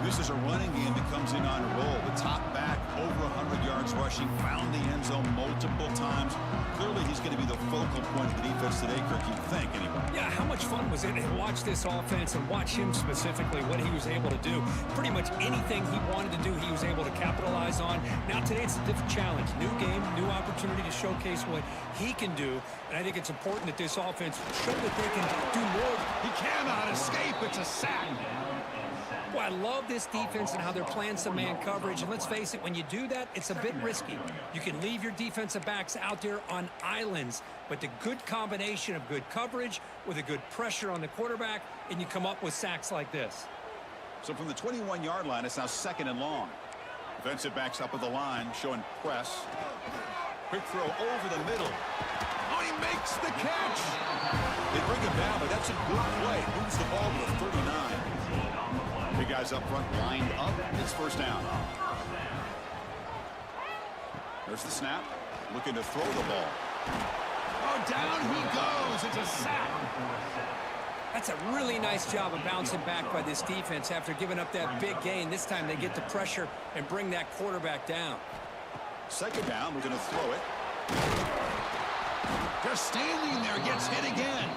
[SPEAKER 7] This is a running game that comes in on a roll. The top back, over 100 yards rushing, found the end zone multiple times. Clearly, he's going to be the focal point of the defense today, Kirk, you'd think, anyway.
[SPEAKER 8] Yeah, how much fun was it to watch this offense and watch him specifically, what he was able to do. Pretty much anything he wanted to do, he was able to capitalize on. Now, today, it's a different challenge. New game, new opportunity to showcase what he can do. And I think it's important that this offense show that they can do more.
[SPEAKER 7] He cannot escape. It's a sack.
[SPEAKER 8] Well, I love this defense and how they're playing some man coverage. And let's face it, when you do that, it's a bit risky. You can leave your defensive backs out there on islands. But the good combination of good coverage with a good pressure on the quarterback, and you come up with sacks like this.
[SPEAKER 7] So from the 21-yard line, it's now 2nd and long. Defensive backs up at the line, showing press. Quick throw over the middle. Oh, he makes the catch. They bring him down, but that's a good play. Moves the ball to the 39. Big guys up front lined up. It's first down. There's the snap. Looking to throw the ball. Oh, down he goes. It's a sack.
[SPEAKER 8] That's a really nice job of bouncing back by this defense after giving up that big gain. This time they get the pressure and bring that quarterback down.
[SPEAKER 7] Second down, we're going to throw it. Just standing there, gets hit again.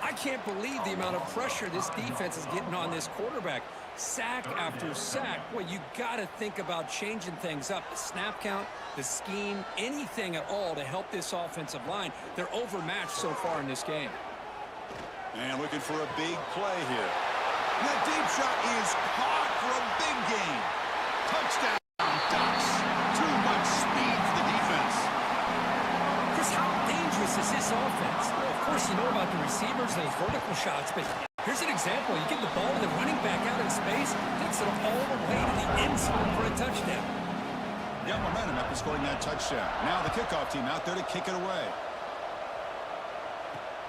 [SPEAKER 8] I can't believe the amount of pressure this defense is getting on this quarterback. Sack after sack. Well, you got to think about changing things up. The snap count, the scheme, anything at all to help this offensive line. They're overmatched so far in this game.
[SPEAKER 7] And looking for a big play here. That deep shot is caught for a big gain. Touchdown, Ducks. Too much speed for the defense.
[SPEAKER 8] Chris, how dangerous is this offense? Well, of course, you know about the receivers, those vertical shots, but here's an example. You get the ball to the running back out in space, takes it all the way to the end zone for a touchdown.
[SPEAKER 7] Yeah, momentum after scoring that touchdown. Now the kickoff team out there to kick it away.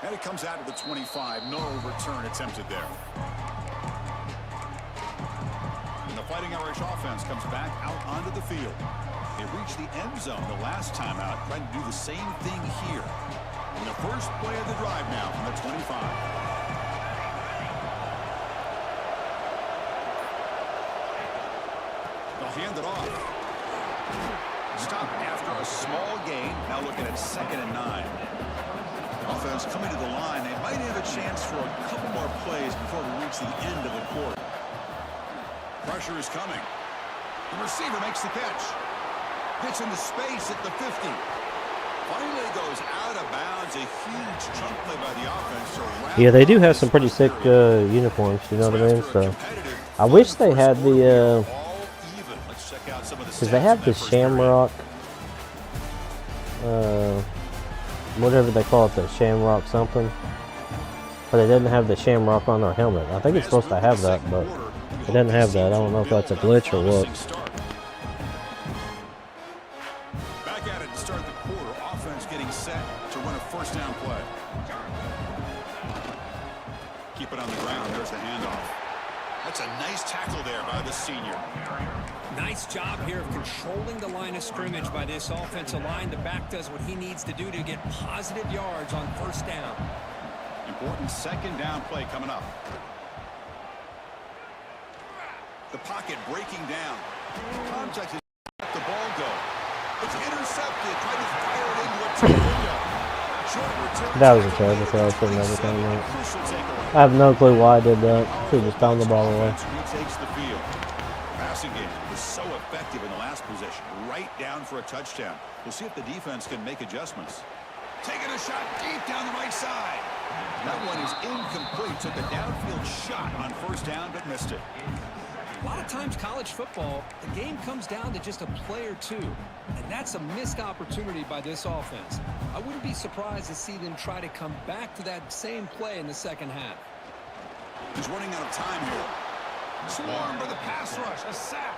[SPEAKER 7] And it comes out of the 25. No return attempted there. And the Fighting Irish offense comes back out onto the field. They reached the end zone the last time out, trying to do the same thing here. And the first play of the drive now from the 25. They'll hand it off. Stop after a small gain. Now looking at 2nd and 9. Offense coming to the line. They might have a chance for a couple more plays before we reach the end of the quarter. Pressure is coming. The receiver makes the catch. Gets into space at the 50. Finally goes out of bounds. A huge chunk play by the offense.
[SPEAKER 5] Yeah, they do have some pretty sick uniforms, you know what I mean? So I wish they had the because they have the Shamrock whatever they call it, the Shamrock something, but they didn't have the Shamrock on their helmet. I think it's supposed to have that, but it doesn't have that. I don't know if that's a glitch or what.
[SPEAKER 7] Back at it to start the quarter. Offense getting set to run a first down play. Keep it on the ground. There's the handoff. That's a nice tackle there by the senior.
[SPEAKER 8] Nice job here of controlling the line of scrimmage by this offensive line. The back does what he needs to do to get positive yards on first down.
[SPEAKER 7] Important second down play coming up. The pocket breaking down. Contact is let the ball go. It's intercepted. Try to fire it into a tight window.
[SPEAKER 5] That was a terrible throw. I never done that. I have no clue why I did that. Should have just found the ball away.
[SPEAKER 7] Takes the field. Passing game was so effective in the last possession. Right down for a touchdown. We'll see if the defense can make adjustments. Taking a shot deep down the right side. That one is incomplete. Took a downfield shot on first down, but missed it.
[SPEAKER 8] A lot of times college football, the game comes down to just a play or two, and that's a missed opportunity by this offense. I wouldn't be surprised to see them try to come back to that same play in the second half.
[SPEAKER 7] He's running out of time here. Swarmed by the pass rush, a sack.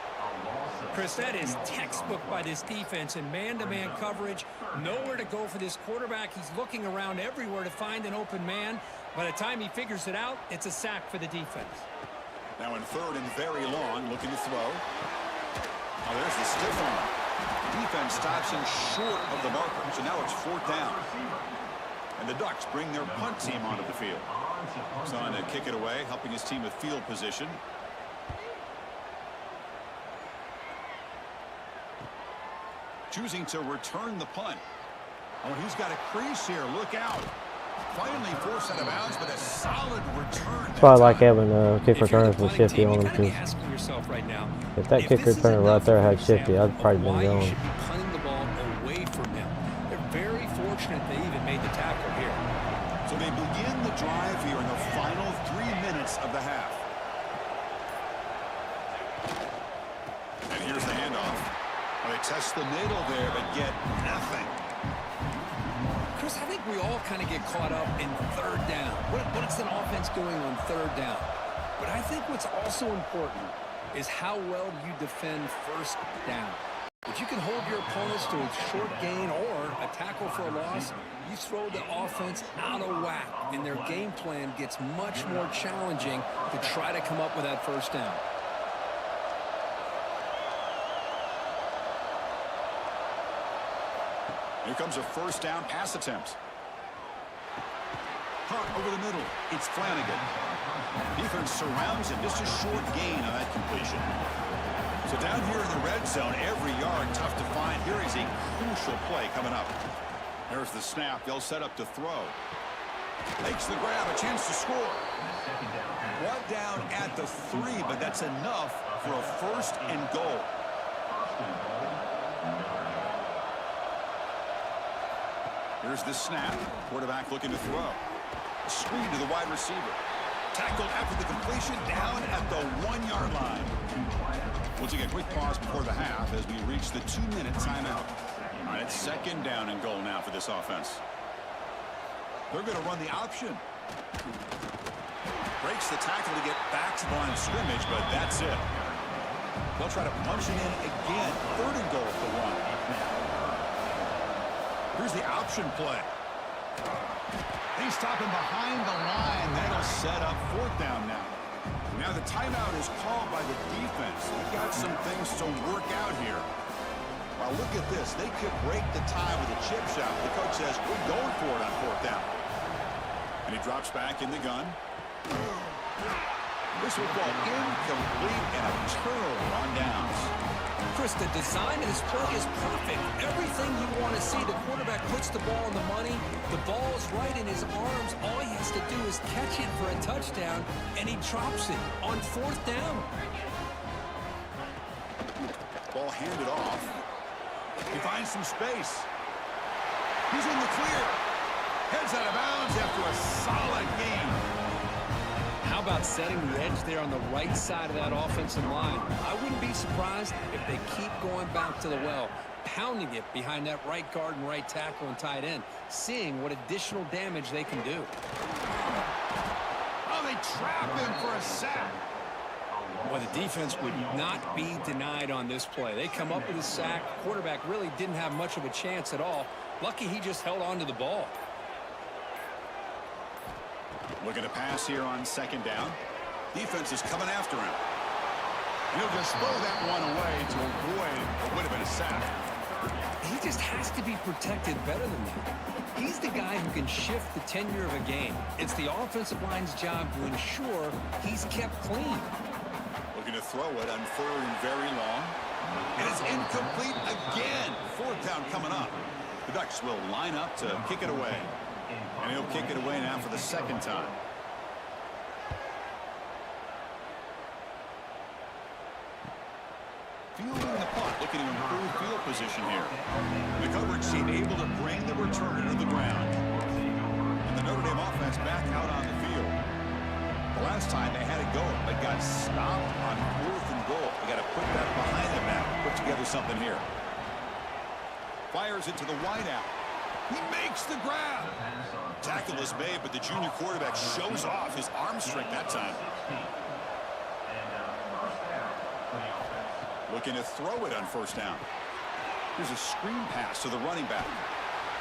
[SPEAKER 8] Chris, that is textbook by this defense in man-to-man coverage. Nowhere to go for this quarterback. He's looking around everywhere to find an open man. By the time he figures it out, it's a sack for the defense.
[SPEAKER 7] Now in third and very long, looking to throw. Oh, there's the stiff arm. Defense stops him short of the marker, so now it's fourth down. And the Ducks bring their punt team onto the field. He's on to kick it away, helping his team with field position. Choosing to return the punt. Oh, he's got a crease here. Look out. Finally forced out of bounds, but a solid return.
[SPEAKER 5] That's why I like having kick returners with 50 on them, too.
[SPEAKER 8] Right now,
[SPEAKER 5] If that kick returner right there had 50, I'd probably been going.
[SPEAKER 8] Punting the ball away from him. They're very fortunate they even made the tackle here.
[SPEAKER 7] So they begin the drive here in the final 3 minutes of the half. And here's the handoff. Well, they test the middle there, but get nothing.
[SPEAKER 8] Chris, I think we all kind of get caught up in third down. What is an offense doing on third down? But I think what's also important is how well you defend first down. If you can hold your opponents to a short gain or a tackle for a loss, you throw the offense out of whack, and their game plan gets much more challenging to try to come up with that first down.
[SPEAKER 7] Here comes a first down pass attempt. Hunt over the middle. It's Flanagan. Defense surrounds him. Just a short gain on that completion. So down here in the red zone, every yard tough to find. Here is a crucial play coming up. There's the snap. They'll set up to throw. Makes the grab. A chance to score. One down at the 3, but that's enough for a first and goal. Here's the snap. Quarterback looking to throw. Screen to the wide receiver. Tackled after the completion, down at the 1-yard line. We'll take a quick pause before the half as we reach the 2-minute timeout. All right, it's second down and goal now for this offense. They're going to run the option. Breaks the tackle to get back to the line of scrimmage, but that's it. They'll try to punch it in again. Third and goal for 1. Here's the option play. He's stopping behind the line. That'll set up fourth down now. Now the timeout is called by the defense. They've got some things to work out here. Well, look at this. They could break the tie with a chip shot. The coach says, we're going for it on fourth down. And he drops back in the gun. This will fall incomplete and a turnover on downs.
[SPEAKER 8] Chris, the design of this play is perfect. Everything you want to see. The quarterback puts the ball on the money. The ball is right in his arms. All he has to do is catch it for a touchdown, and he drops it on fourth down.
[SPEAKER 7] Ball handed off. He finds some space. He's in the clear. Heads out of bounds after a solid game.
[SPEAKER 8] How about setting the edge there on the right side of that offensive line? I wouldn't be surprised if they keep going back to the well, pounding it behind that right guard and right tackle and tight end, seeing what additional damage they can do.
[SPEAKER 7] Oh, they trap him for a sack.
[SPEAKER 8] Well, the defense would not be denied on this play. They come up with a sack. Quarterback really didn't have much of a chance at all. Lucky he just held on to the ball.
[SPEAKER 7] Looking to pass here on second down. Defense is coming after him. He'll just throw that one away to avoid what would have been a sack.
[SPEAKER 8] He just has to be protected better than that. He's the guy who can shift the tenure of a game. It's the offensive line's job to ensure he's kept clean.
[SPEAKER 7] Looking to throw it on third and very long. And it's incomplete again. Fourth down coming up. The Ducks will line up to kick it away. And he'll kick it away now for the second time. Fielding the punt, looking to improve field position here. The coverage team able to bring the returner to the ground. And the Notre Dame offense back out on the field. The last time they had it going, but got stopped on fourth and goal. They got to put that behind them now. Put together something here. Fires it to the wideout. He makes the grab. Tackle is made, but the junior quarterback shows off his arm strength that time. Looking to throw it on first down. Here's a screen pass to the running back.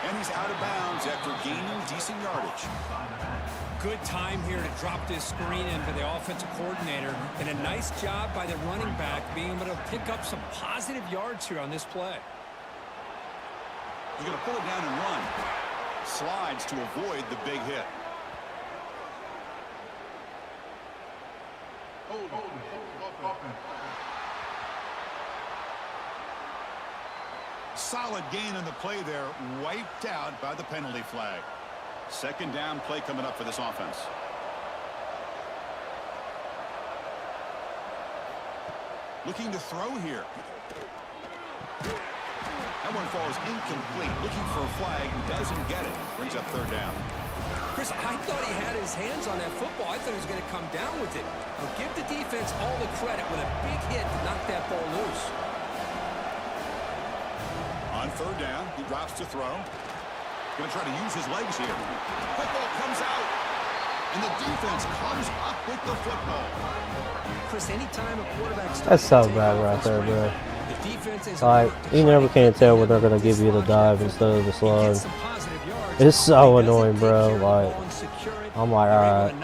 [SPEAKER 7] And he's out of bounds after gaining decent yardage.
[SPEAKER 8] Good time here to drop this screen in for the offensive coordinator. And a nice job by the running back being able to pick up some positive yards here on this play.
[SPEAKER 7] He's going to pull it down and run. Slides to avoid the big hit. Solid gain on the play there, wiped out by the penalty flag. Second down play coming up for this offense. Looking to throw here. That one falls incomplete. Looking for a flag, doesn't get it. Brings up third down.
[SPEAKER 8] Chris, I thought he had his hands on that football. I thought he was going to come down with it. But give the defense all the credit with a big hit to knock that ball loose.
[SPEAKER 7] On third down, he drops to throw. Going to try to use his legs here. Football comes out. And the defense comes up with the football.
[SPEAKER 8] Chris, anytime a quarterback
[SPEAKER 5] That's so bad right there, bro.
[SPEAKER 8] the defense is
[SPEAKER 5] Like, you never can tell when they're gonna give you the dive instead of the slide. It's so annoying, bro. Like, I'm like, alright.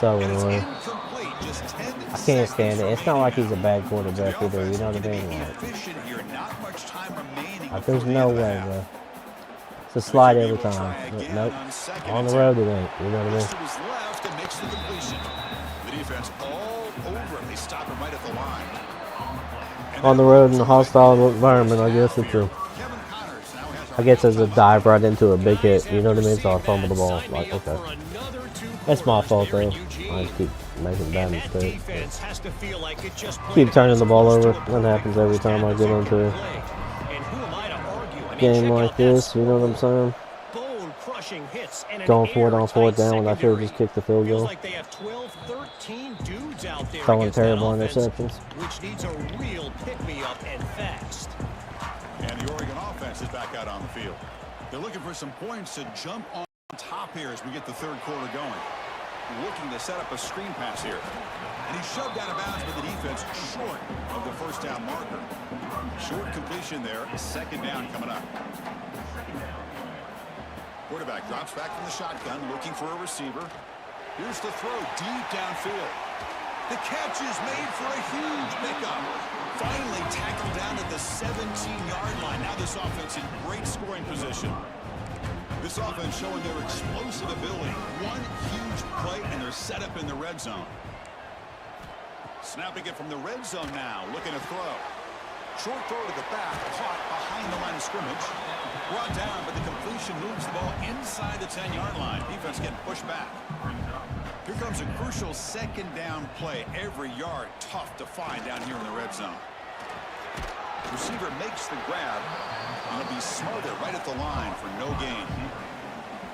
[SPEAKER 5] So annoying. I can't stand it. It's not like he's a bad quarterback either, you know what I mean? Like there's no way, bro. It's a slide every time. Nope. On the road it ain't, you know what I mean?
[SPEAKER 7] The defense all over him. They stop him right at the line.
[SPEAKER 5] On the road in a hostile environment, I guess it's true. I guess it's a dive right into a big hit, you know what I mean? So I fumble the ball. Like, okay. That's my fault, though. I just keep making bad mistakes. Keep turning the ball over. That happens every time I get into a game like this, you know what I'm saying? Going for it on fourth down when I should have just kicked the field goal. Throwing terrible interceptions.
[SPEAKER 1] Which needs a real pick-me-up and fast.
[SPEAKER 7] And the Oregon offense is back out on the field. They're looking for some points to jump on top here as we get the third quarter going. Looking to set up a screen pass here. And he shoved out of bounds with the defense short of the first down marker. Short completion there. Second down coming up. Quarterback drops back from the shotgun, looking for a receiver. Here's the throw deep downfield. The catch is made for a huge pickup. Finally tackled down at the 17-yard line. Now this offense in great scoring position. This offense showing their explosive ability. One huge play, and they're set up in the red zone. Snapping it from the red zone now, looking to throw. Short throw to the back, caught behind the line of scrimmage. Brought down, but the completion moves the ball inside the 10-yard line. Defense getting pushed back. Here comes a crucial second down play. Every yard tough to find down here in the red zone. Receiver makes the grab, and he'll be smothered right at the line for no gain.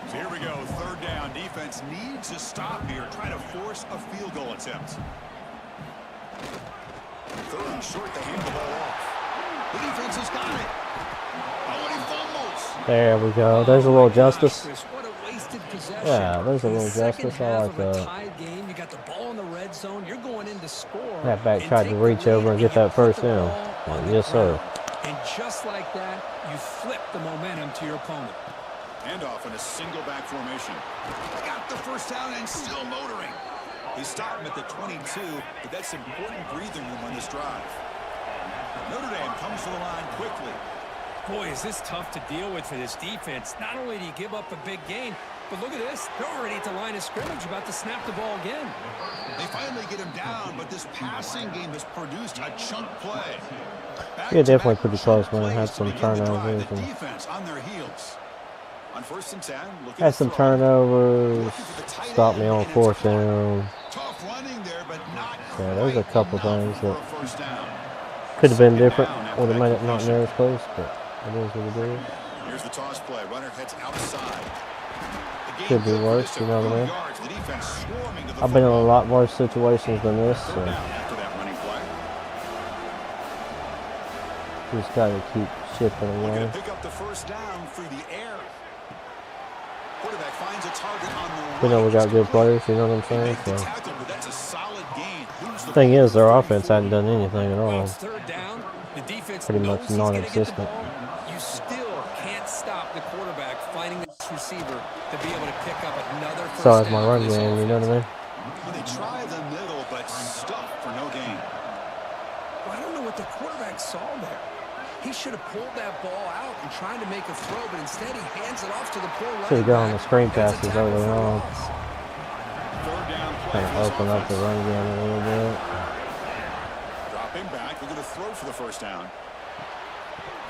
[SPEAKER 7] So here we go, third down. Defense needs to stop here, try to force a field goal attempt. Third and short, they hand the ball off. The defense has got it. Oh, and he fumbles.
[SPEAKER 5] There we go. There's a little justice.
[SPEAKER 8] What a wasted possession.
[SPEAKER 5] Yeah, there's a little justice. I like that.
[SPEAKER 8] Game. You got the ball in the red zone. You're going in to score.
[SPEAKER 5] That back tried to reach over and get that first down. Yes, sir.
[SPEAKER 8] And just like that, you flip the momentum to your opponent.
[SPEAKER 7] Handoff in a single back formation. Got the first down and still motoring. He stopped him at the 22, but that's important breathing room on this drive. Notre Dame comes to the line quickly.
[SPEAKER 8] Boy, is this tough to deal with for this defense. Not only do you give up a big gain, but look at this. They're already at the line of scrimmage, about to snap the ball again.
[SPEAKER 7] They finally get him down, but this passing game has produced a chunk play.
[SPEAKER 5] Yeah, definitely pretty close, man. Had some turnovers.
[SPEAKER 7] The defense on their heels. On first and 10,
[SPEAKER 5] Had some turnovers. Stopped me on fourth down.
[SPEAKER 7] Tough running there, but not
[SPEAKER 5] Yeah, there's a couple things that
[SPEAKER 7] first down.
[SPEAKER 5] could have been different. Would have made it not near as close, but it is what it is.
[SPEAKER 7] Here's the toss play. Runner heads outside.
[SPEAKER 5] Could be worse, you know what I mean? I've been in a lot worse situations than this, so just gotta keep chipping away.
[SPEAKER 7] Pick up the first down through the air. Quarterback finds a target on the
[SPEAKER 5] We know we got good players, you know what I'm saying? So
[SPEAKER 7] that's a solid gain.
[SPEAKER 5] the thing is, their offense hadn't done anything at all.
[SPEAKER 8] Third down, the defense
[SPEAKER 5] Pretty much non-existent.
[SPEAKER 8] You still can't stop the quarterback finding this receiver to be able to pick up another first
[SPEAKER 5] So that's
[SPEAKER 8] down.
[SPEAKER 5] my run game, you know what I mean?
[SPEAKER 7] Well, they try the middle, but stuck for no gain.
[SPEAKER 8] Well, I don't know what the quarterback saw there. He should have pulled that ball out and tried to make a throw, but instead he hands it off to the poor running
[SPEAKER 5] Should have gone
[SPEAKER 8] back.
[SPEAKER 5] the screen
[SPEAKER 8] It's a
[SPEAKER 5] passes
[SPEAKER 8] tackle
[SPEAKER 5] early
[SPEAKER 8] for
[SPEAKER 5] on.
[SPEAKER 8] loss.
[SPEAKER 7] Third down play.
[SPEAKER 5] Kind of open up the run game a little bit.
[SPEAKER 7] Dropping back, looking to throw for the first down.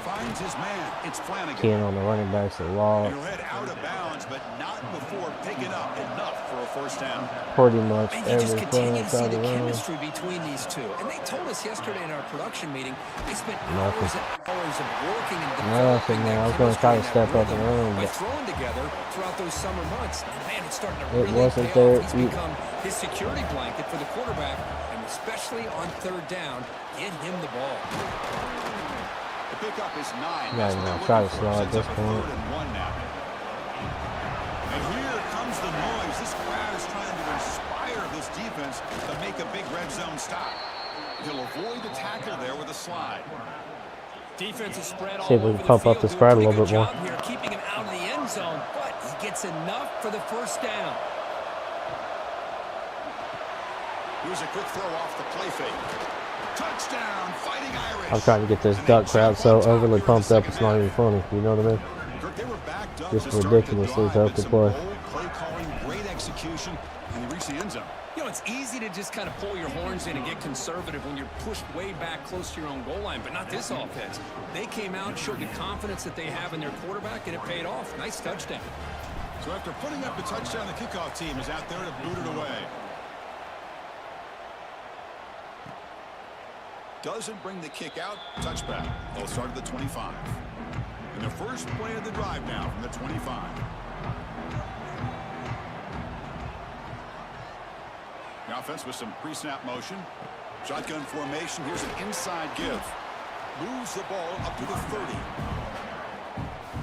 [SPEAKER 7] Finds his man. It's Flanagan.
[SPEAKER 5] Keying on the running backs a lot.
[SPEAKER 7] He'll head out of bounds, but not before picking up enough for a first down.
[SPEAKER 5] Pretty much
[SPEAKER 8] And you just
[SPEAKER 5] every
[SPEAKER 8] continue
[SPEAKER 5] play
[SPEAKER 8] to see
[SPEAKER 5] tried
[SPEAKER 8] the
[SPEAKER 5] to run.
[SPEAKER 8] chemistry between these two. And they told us yesterday in our production meeting, they spent
[SPEAKER 5] Nothing.
[SPEAKER 8] hours and hours of working and
[SPEAKER 5] Nothing,
[SPEAKER 8] developing
[SPEAKER 5] man. I was
[SPEAKER 8] that
[SPEAKER 5] going to try to
[SPEAKER 8] chemistry and
[SPEAKER 5] step
[SPEAKER 8] that
[SPEAKER 5] up and
[SPEAKER 8] rhythm
[SPEAKER 5] run,
[SPEAKER 8] by
[SPEAKER 5] but
[SPEAKER 8] throwing together throughout those summer months. And man, it's starting to
[SPEAKER 5] it
[SPEAKER 8] really
[SPEAKER 5] wasn't
[SPEAKER 8] pay
[SPEAKER 5] there
[SPEAKER 8] off. He's
[SPEAKER 5] either.
[SPEAKER 8] become his security blanket for the quarterback, and especially on third down, get him the ball.
[SPEAKER 7] The pickup is 9.
[SPEAKER 5] Yeah,
[SPEAKER 7] That's
[SPEAKER 5] you
[SPEAKER 7] what
[SPEAKER 5] know,
[SPEAKER 7] they're
[SPEAKER 5] try
[SPEAKER 7] looking
[SPEAKER 5] to
[SPEAKER 7] for.
[SPEAKER 5] slow at
[SPEAKER 7] Sets
[SPEAKER 5] this
[SPEAKER 7] up a
[SPEAKER 5] point.
[SPEAKER 7] third and 1 now. And here comes the noise. This crowd is trying to inspire this defense to make a big red zone stop. He'll avoid the tackle there with a slide.
[SPEAKER 8] Defense is spread all
[SPEAKER 5] See if we
[SPEAKER 8] over
[SPEAKER 5] can
[SPEAKER 8] the
[SPEAKER 5] pump
[SPEAKER 8] field.
[SPEAKER 5] up the
[SPEAKER 8] Doing
[SPEAKER 5] spread a
[SPEAKER 8] pretty
[SPEAKER 5] little
[SPEAKER 8] good
[SPEAKER 5] bit more.
[SPEAKER 8] job here, keeping him out of the end zone, but he gets enough for the first down.
[SPEAKER 7] Here's a quick throw off the play fake. Touchdown, Fighting Irish.
[SPEAKER 5] I'm trying to get this duck crowd so overly pumped up it's not even funny. You know what I mean?
[SPEAKER 7] They were backed up
[SPEAKER 5] Just
[SPEAKER 7] to start
[SPEAKER 5] ridiculously
[SPEAKER 7] the drive.
[SPEAKER 5] tough to
[SPEAKER 7] Some
[SPEAKER 5] play.
[SPEAKER 7] bold play calling, great execution, and they reached the end zone.
[SPEAKER 8] You know, it's easy to just kind of pull your horns in and get conservative when you're pushed way back close to your own goal line, but not this offense. They came out, showed the confidence that they have in their quarterback, and it paid off. Nice touchdown.
[SPEAKER 7] So after putting up the touchdown, the kickoff team is out there to boot it away. Doesn't bring the kick out. Touchback. They'll start at the 25. And the first play of the drive now from the 25. The offense with some pre-snap motion. Shotgun formation. Here's an inside give. Moves the ball up to the 30.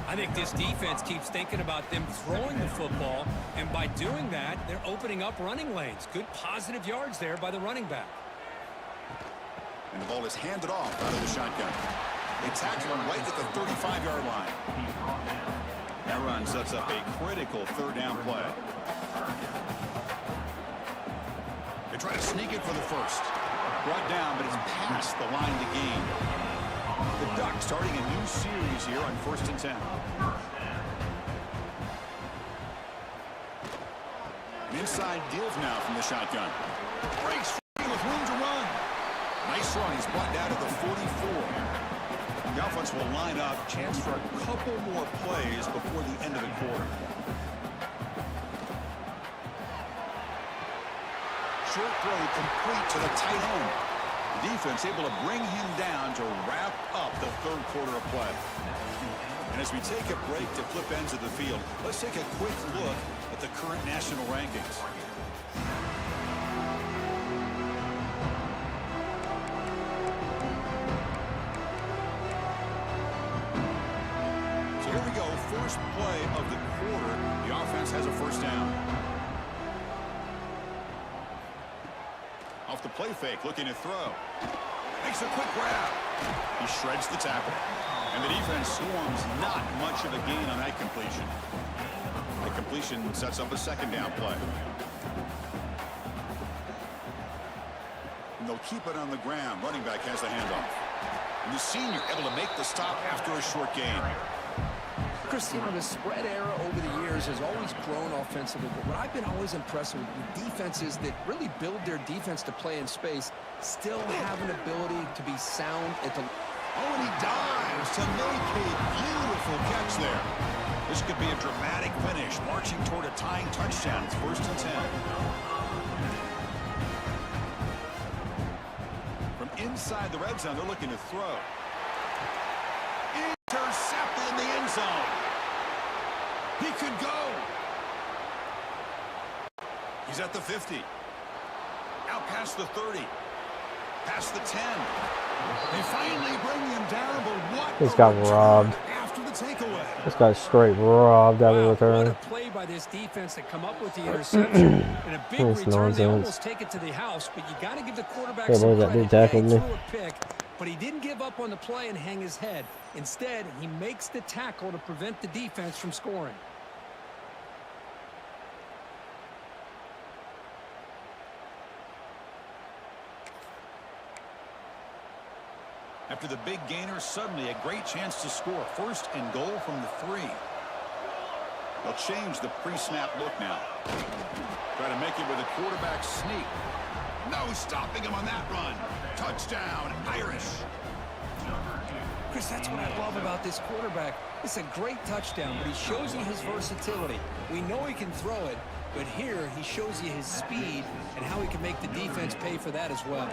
[SPEAKER 8] I think this defense keeps thinking about them throwing the football, and by doing that, they're opening up running lanes. Good positive yards there by the running back.
[SPEAKER 7] And the ball is handed off out of the shotgun. They tackle him right at the 35-yard line. That run sets up a critical third down play. They try to sneak it for the first. Brought down, but it's past the line to gain. The Ducks starting a new series here on 1st and 10. An inside give now from the shotgun. Breaks free with room to run. Nice run. He's brought down to the 44. The offense will line up. Chance for a couple more plays before the end of the quarter. Short throw complete to the tight end. The defense able to bring him down to wrap up the third quarter of play. And as we take a break to flip ends of the field, let's take a quick look at the current national rankings. So here we go, first play of the quarter. The offense has a first down. Off the play fake, looking to throw. Makes a quick grab. He shreds the tackle. And the defense swarms not much of a gain on that completion. The completion sets up a second down play. And they'll keep it on the ground. Running back has the handoff. And the senior able to make the stop after a short gain.
[SPEAKER 9] Chris, you know, the spread era over the years has always grown offensively, but what I've been always impressed with defenses that really build their defense to play in space still have an ability to be sound at the...
[SPEAKER 7] Oh, and he dives to make a beautiful catch there. This could be a dramatic finish, marching toward a tying touchdown. It's 1st and 10. From inside the red zone, they're looking to throw. Intercepted in the end zone. He could go. He's at the 50. Out past the 30. Past the 10. They finally bring him down, but what
[SPEAKER 5] This got robbed.
[SPEAKER 7] after the takeaway.
[SPEAKER 5] This got straight robbed out of the
[SPEAKER 8] What
[SPEAKER 5] return.
[SPEAKER 8] a play by this defense to come up with the interception. And a big
[SPEAKER 5] That's
[SPEAKER 8] return, they
[SPEAKER 5] nonsense.
[SPEAKER 8] almost take it to the house, but you got to give the quarterback
[SPEAKER 5] Can't
[SPEAKER 8] some
[SPEAKER 5] believe that
[SPEAKER 8] credit.
[SPEAKER 5] dude tackled
[SPEAKER 8] Yeah,
[SPEAKER 5] me.
[SPEAKER 8] he threw a pick, but he didn't give up on the play and hang his head. Instead, he makes the tackle to prevent the defense from scoring.
[SPEAKER 7] After the big gainer, suddenly a great chance to score. 1st and goal from the 3. They'll change the pre-snap look now. Try to make it with a quarterback sneak. No stopping him on that run. Touchdown, Irish.
[SPEAKER 9] Chris, that's what I love about this quarterback. It's a great touchdown, but he shows you his versatility. We know he can throw it, but here he shows you his speed and how he can make the defense pay for that as well.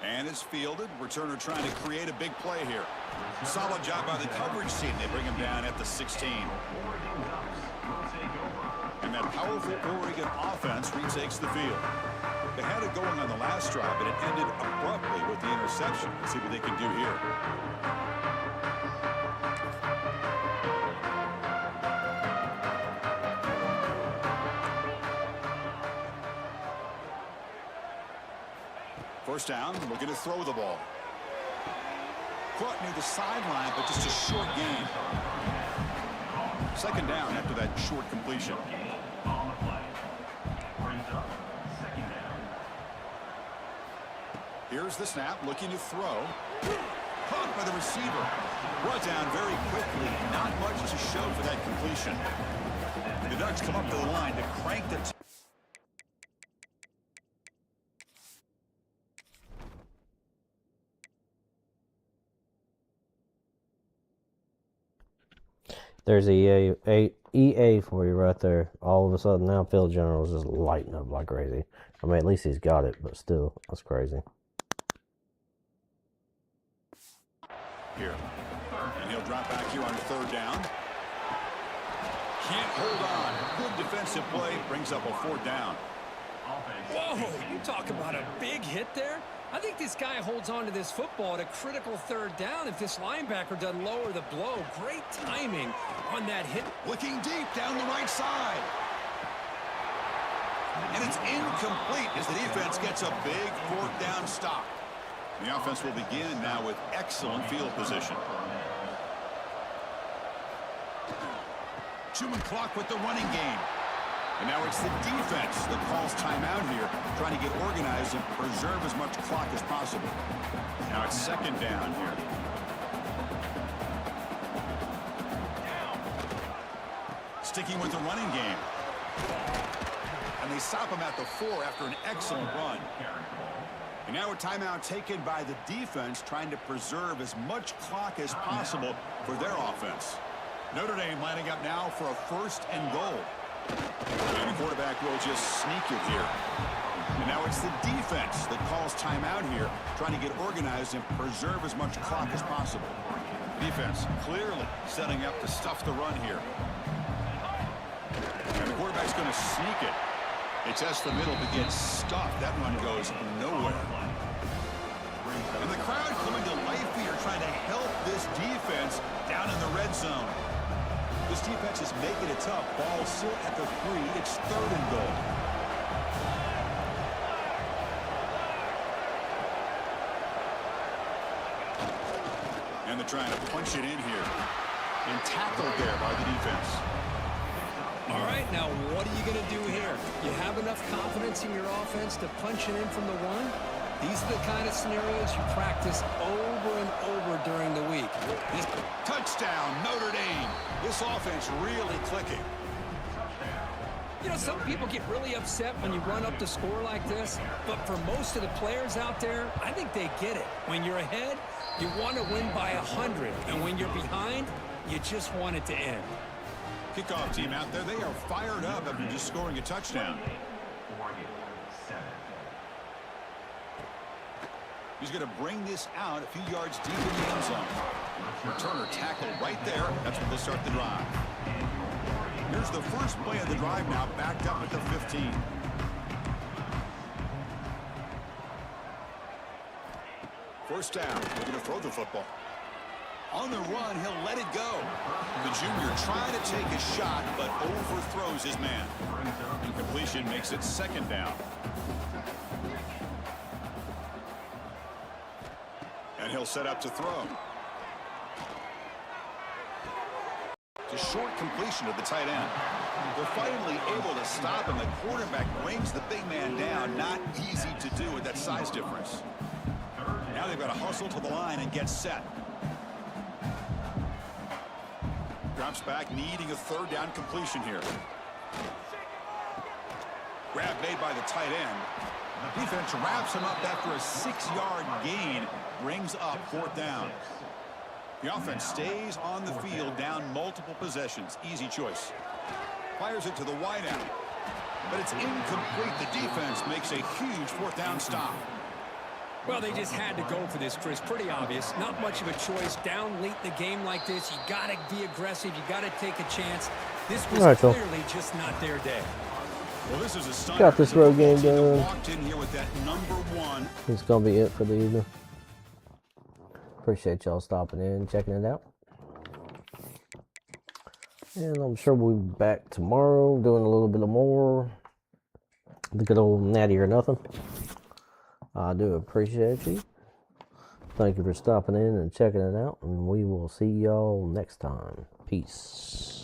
[SPEAKER 7] And it's fielded. Returner trying to create a big play here. Solid job by the coverage team. They bring him down at the 16. And that powerful Oregon offense retakes the field. They had it going on the last drive, but it ended abruptly with the interception. Let's see what they can do here. First down, looking to throw the ball. Caught near the sideline, but just a short gain. Second down after that short completion. Here's the snap, looking to throw. Caught by the receiver. Brought down very quickly. Not much to show for that completion. The Ducks come up to the line to crank the...
[SPEAKER 5] There's EA for you right there. All of a sudden now Phil General's just lighting up like crazy. I mean, at least he's got it, but still, that's crazy.
[SPEAKER 7] Here. And he'll drop back here on third down. Can't hold on. Good defensive play. Brings up a fourth down.
[SPEAKER 8] Whoa, you talk about a big hit there. I think this guy holds on to this football at a critical third down if this linebacker doesn't lower the blow. Great timing on that hit.
[SPEAKER 7] Looking deep down the right side. And it's incomplete as the defense gets a big fourth down stop. The offense will begin now with excellent field position. Chewing clock with the running game. And now it's the defense that calls timeout here, trying to get organized and preserve as much clock as possible. Now it's second down here. Sticking with the running game. And they stop him at the 4 after an excellent run. And now a timeout taken by the defense, trying to preserve as much clock as possible for their offense. Notre Dame lining up now for a first and goal. And the quarterback will just sneak it here. And now it's the defense that calls timeout here, trying to get organized and preserve as much clock as possible. Defense clearly setting up to stuff the run here. And the quarterback's going to sneak it. It tests the middle but gets stuffed. That run goes nowhere. And the crowd coming to life here, trying to help this defense down in the red zone. This defense is making it tough. Ball still at the 3. It's third and goal. And they're trying to punch it in here. And tackled there by the defense.
[SPEAKER 8] All right, now what are you going to do here? You have enough confidence in your offense to punch it in from the 1? These are the kind of scenarios you practice over and over during the week.
[SPEAKER 7] This touchdown, Notre Dame. This offense really clicking.
[SPEAKER 8] You know, some people get really upset when you run up the score like this, but for most of the players out there, I think they get it. When you're ahead, you want to win by 100, and when you're behind, you just want it to end.
[SPEAKER 7] Kickoff team out there, they are fired up after just scoring a touchdown. He's going to bring this out a few yards deep in the end zone. Returner tackle right there. That's when they'll start the drive. Here's the first play of the drive now, backed up at the 15. First down. They're going to throw the football. On the run, he'll let it go. The junior trying to take a shot, but overthrows his man. Incompletion makes it second down. And he'll set up to throw. It's a short completion of the tight end. They're finally able to stop him. The quarterback brings the big man down. Not easy to do with that size difference. Now they've got to hustle to the line and get set. Drops back, needing a third down completion here. Grab made by the tight end. Defense wraps him up after a 6-yard gain. Brings up fourth down. The offense stays on the field, down multiple possessions. Easy choice. Fires it to the wideout. But it's incomplete. The defense makes a huge fourth down stop.
[SPEAKER 8] Well, they just had to go for this, Chris. Pretty obvious. Not much of a choice. Down late in the game like this, you got to be aggressive. You got to take a chance. This was clearly just not their day.
[SPEAKER 7] Well, this is a stunner.
[SPEAKER 5] Got this road game done.
[SPEAKER 7] Walked in here with that number 1.
[SPEAKER 5] It's gonna be it for the evening. Appreciate y'all stopping in, checking it out. And I'm sure we'll be back tomorrow doing a little bit more. The good old Natty or Nothing. I do appreciate you. Thank you for stopping in and checking it out, and we will see y'all next time. Peace.